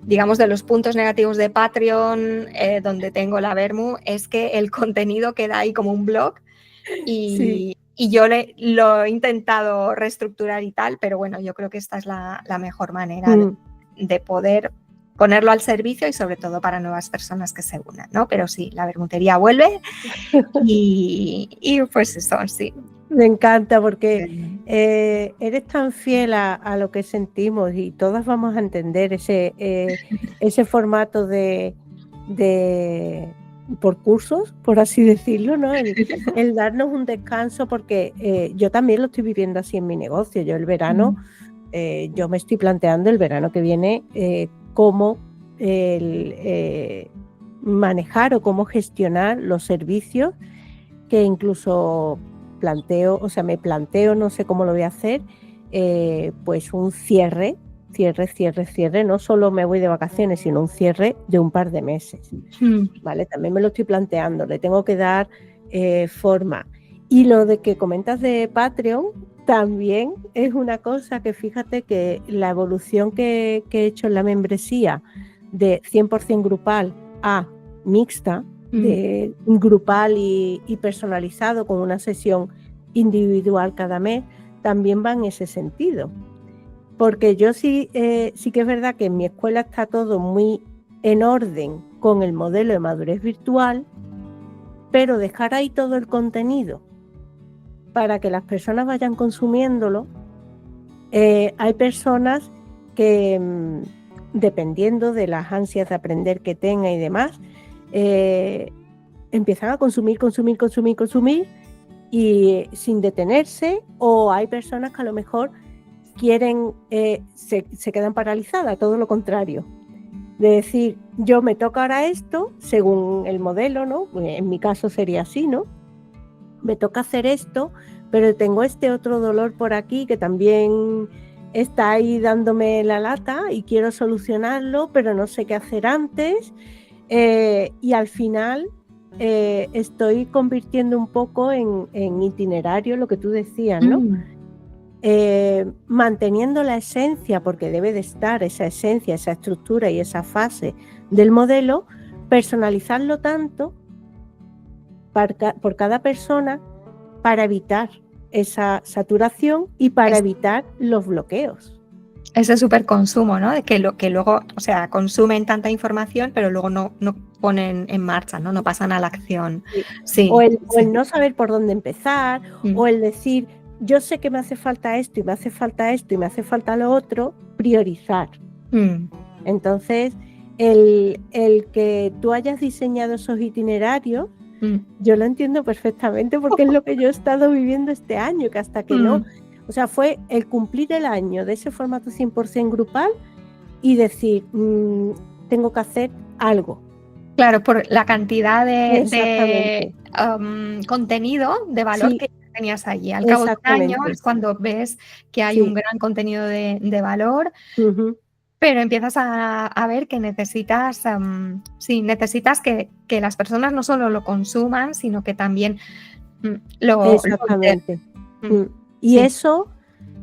digamos, de los puntos negativos de Patreon, donde tengo la Bermu, es que el contenido queda ahí como un blog. Y yo lo he intentado reestructurar y tal, pero bueno, yo creo que esta es la mejor manera de poder ponerlo al servicio y sobre todo para nuevas personas que se unan, ¿no? Pero sí, la bermutería vuelve y pues eso, sí. Me encanta porque eres tan fiel a lo que sentimos y todas vamos a entender ese formato de por cursos, por así decirlo, ¿no? El darnos un descanso, porque yo también lo estoy viviendo así en mi negocio. Yo el verano, yo me estoy planteando el verano que viene cómo manejar o cómo gestionar los servicios que incluso me planteo, no sé cómo lo voy a hacer, pues un cierre, no solo me voy de vacaciones, sino un cierre de un par de meses, ¿vale? También me lo estoy planteando, le tengo que dar forma. Y lo de que comentas de Patreon también es una cosa que fíjate que la evolución que he hecho en la membresía de 100% grupal a mixta, de grupal y personalizado con una sesión individual cada mes, también va en ese sentido. Porque yo sí que es verdad que en mi escuela está todo muy en orden con el modelo de madurez virtual, pero dejar ahí todo el contenido para que las personas vayan consumiéndolo, hay personas que, dependiendo de las ansias de aprender que tenga y demás, empiezan a consumir y sin detenerse, o hay personas que a lo mejor quieren, se quedan paralizadas, todo lo contrario, de decir, yo me toca ahora esto, según el modelo, ¿no? En mi caso sería así, ¿no? Me toca hacer esto, pero tengo este otro dolor por aquí que también está ahí dándome la lata y quiero solucionarlo, pero no sé qué hacer antes, y al final estoy convirtiendo un poco en itinerario lo que tú decías, ¿no? Manteniendo la esencia, porque debe de estar esa esencia, esa estructura y esa fase del modelo, personalizarlo tanto por cada persona para evitar esa saturación y para evitar los bloqueos. Ese superconsumo, ¿no? De que luego, o sea, consumen tanta información, pero luego no ponen en marcha, ¿no? No pasan a la acción. Sí. O el no saber por dónde empezar, o el decir, yo sé que me hace falta esto y me hace falta esto y me hace falta lo otro, priorizar. Entonces, el que tú hayas diseñado esos itinerarios, yo lo entiendo perfectamente porque es lo que yo he estado viviendo este año, que hasta que no, o sea, fue el cumplir el año de ese formato 100% grupal y decir, tengo que hacer algo. Claro, por la cantidad de contenido, de valor que tenías allí. Al cabo de un año es cuando ves que hay un gran contenido de valor, pero empiezas a ver que necesitas, necesitas que las personas no solo lo consuman, sino que también lo... Exactamente. Y eso,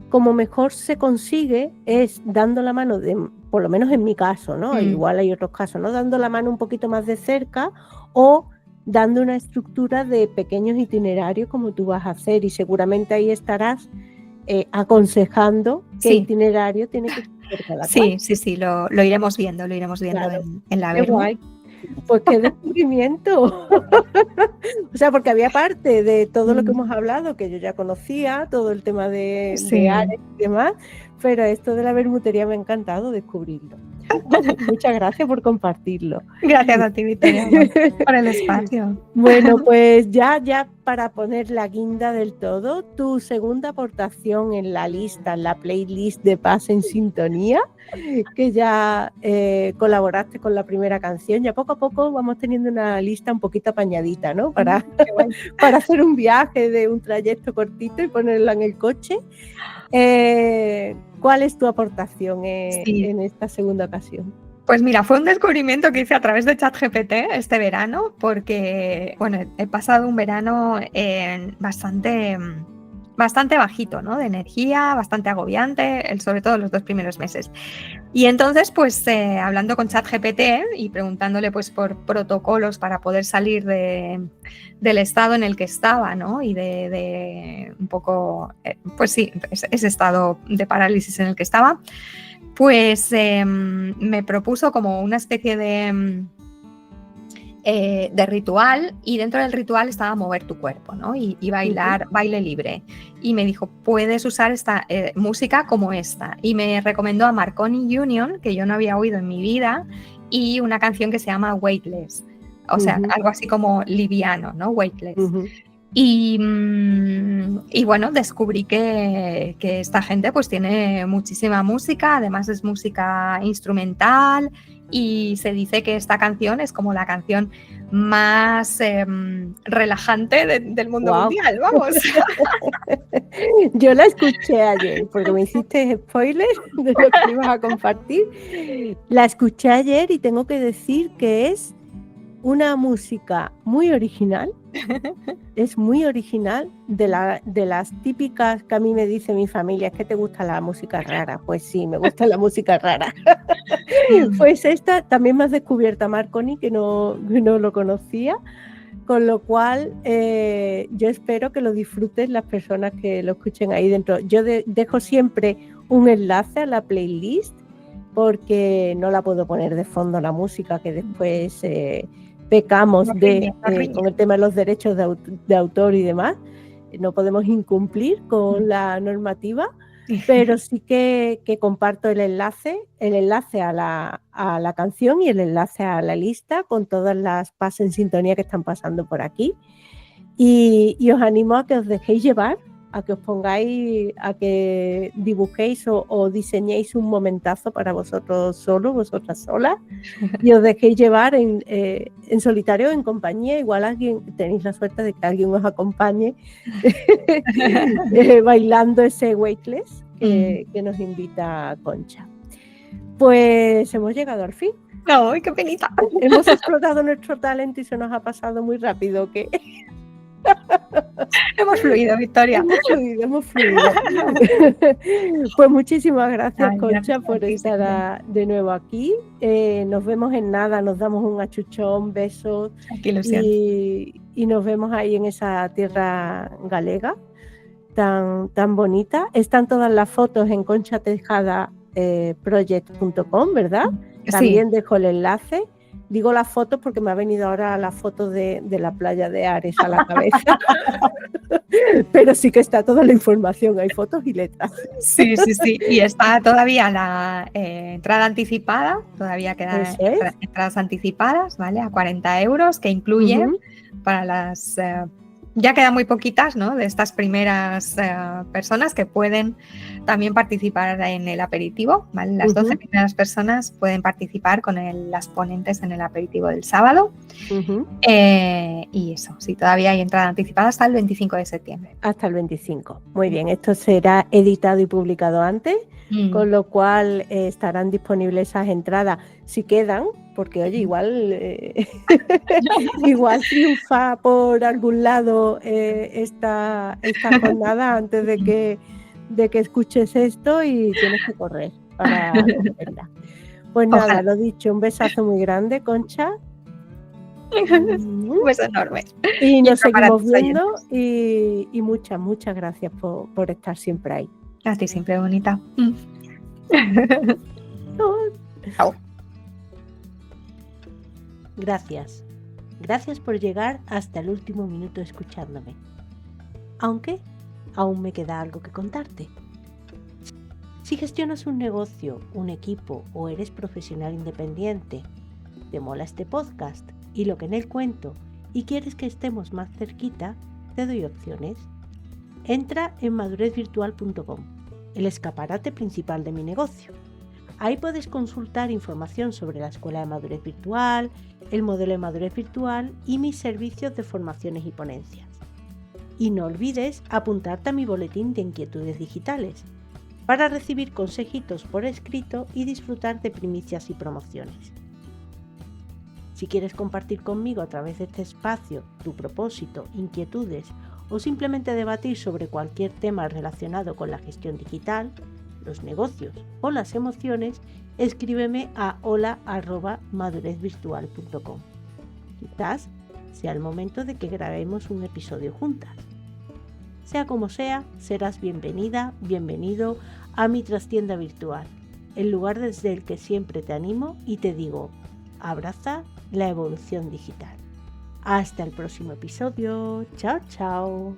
como mejor se consigue, es dando la mano, por lo menos en mi caso, ¿no? Igual hay otros casos, ¿no? Dando la mano un poquito más de cerca o dando una estructura de pequeños itinerarios como tú vas a hacer, y seguramente ahí estarás aconsejando qué Sí. itinerario tiene que ser cada Sí, cual. lo iremos viendo Claro. en la Qué Vermu. guay. Pues qué descubrimiento. O sea, porque había parte de todo lo que hemos hablado que yo ya conocía, todo el tema de Sí. Ares y demás, pero esto de la bermutería me ha encantado descubrirlo. Muchas gracias por compartirlo. Gracias a ti, Victoria, por el espacio. Bueno, pues ya para poner la guinda del todo, tu segunda aportación en la lista, en la playlist de Paz en Sintonía, que ya colaboraste con la primera canción. Ya poco a poco vamos teniendo una lista un poquito apañadita, ¿no? Para hacer un viaje de un trayecto cortito y ponerla en el coche. ¿Cuál es tu aportación en esta segunda ocasión? Pues mira, fue un descubrimiento que hice a través de ChatGPT este verano, porque bueno, he pasado un verano bastante bajito, ¿no? De energía, bastante agobiante, sobre todo los 2 primeros meses. Y entonces, pues hablando con ChatGPT y preguntándole pues por protocolos para poder salir del estado en el que estaba, ¿no? Y de un poco, pues sí, ese estado de parálisis en el que estaba, pues me propuso como una especie de ritual, y dentro del ritual estaba mover tu cuerpo, ¿no? Y bailar, baile libre. Y me dijo, puedes usar esta música como esta. Y me recomendó a Marconi Union, que yo no había oído en mi vida, y una canción que se llama Weightless. O sea, algo así como liviano, ¿no? Weightless. Y bueno, descubrí que esta gente pues tiene muchísima música, además es música instrumental, y se dice que esta canción es como la canción más relajante del mundo mundial, vamos. Yo la escuché ayer, porque me hiciste spoiler de lo que ibas a compartir. La escuché ayer y tengo que decir que es una música muy original. Es muy original, de las típicas que a mí me dice mi familia, es que te gusta la música rara. Pues sí, me gusta la música rara. Pues esta también me has descubierto a Marconi, que no lo conocía, con lo cual yo espero que lo disfruten las personas que lo escuchen ahí dentro. Yo dejo siempre un enlace a la playlist, porque no la puedo poner de fondo la música, que después pecamos con el tema de los derechos de autor y demás. No podemos incumplir con la normativa, pero sí que comparto el enlace a la canción y el enlace a la lista con todas las Paz en Sintonía que están pasando por aquí. Y os animo a que os dejéis llevar, a que os pongáis, a que dibujéis o diseñéis un momentazo para vosotros solos, vosotras solas, y os dejéis llevar en solitario o en compañía. Igual tenéis la suerte de que alguien os acompañe bailando ese Weightless que nos invita Concha. Pues hemos llegado al fin. ¡Ay, qué penita! Hemos explotado nuestro talento y se nos ha pasado muy rápido, ¿qué? Hemos fluido, Victoria. Hemos fluido. Pues muchísimas gracias, Concha, por estar de nuevo aquí. Nos vemos en nada, nos damos un achuchón, besos, y nos vemos ahí en esa tierra galega tan bonita. Están todas las fotos en conchatejadaproject.com, ¿verdad? También dejo el enlace. Digo las fotos porque me ha venido ahora la foto de la playa de Ares a la cabeza. Pero sí que está toda la información, hay fotos y letras. Sí. Y está todavía la entrada anticipada, todavía quedan entradas anticipadas, ¿vale? A 40 euros, que incluyen para las... ya quedan muy poquitas, ¿no? De estas primeras personas que pueden también participar en el aperitivo, ¿vale? Las 12 primeras personas pueden participar con las ponentes en el aperitivo del sábado. Y eso, sí, todavía hay entrada anticipada hasta el 25 de septiembre. Hasta el 25. Muy bien, esto será editado y publicado antes, con lo cual estarán disponibles esas entradas si quedan, porque oye, igual triunfa por algún lado esta jornada antes de que escuches esto y tienes que correr para cogerla. Pues nada, lo dicho, un besazo muy grande, Concha. Un beso enorme. Y nos para seguimos tus viendo oyentes. y muchas gracias por estar siempre ahí. A ti siempre, bonita. Chao. Gracias. Gracias por llegar hasta el último minuto escuchándome. Aunque aún me queda algo que contarte. Si gestionas un negocio, un equipo o eres profesional independiente, te mola este podcast y lo que en él cuento y quieres que estemos más cerquita, te doy opciones. Entra en madurezvirtual.com, el escaparate principal de mi negocio. Ahí puedes consultar información sobre la Escuela de Madurez Virtual, el modelo de madurez virtual y mis servicios de formaciones y ponencias. Y no olvides apuntarte a mi boletín de inquietudes digitales para recibir consejitos por escrito y disfrutar de primicias y promociones. Si quieres compartir conmigo a través de este espacio tu propósito, inquietudes o simplemente debatir sobre cualquier tema relacionado con la gestión digital, los negocios o las emociones, escríbeme a hola@madurezvirtual.com. Quizás sea el momento de que grabemos un episodio juntas. Sea como sea, serás bienvenida, bienvenido a mi trastienda virtual, el lugar desde el que siempre te animo y te digo, abraza la evolución digital. Hasta el próximo episodio. Chao, chao.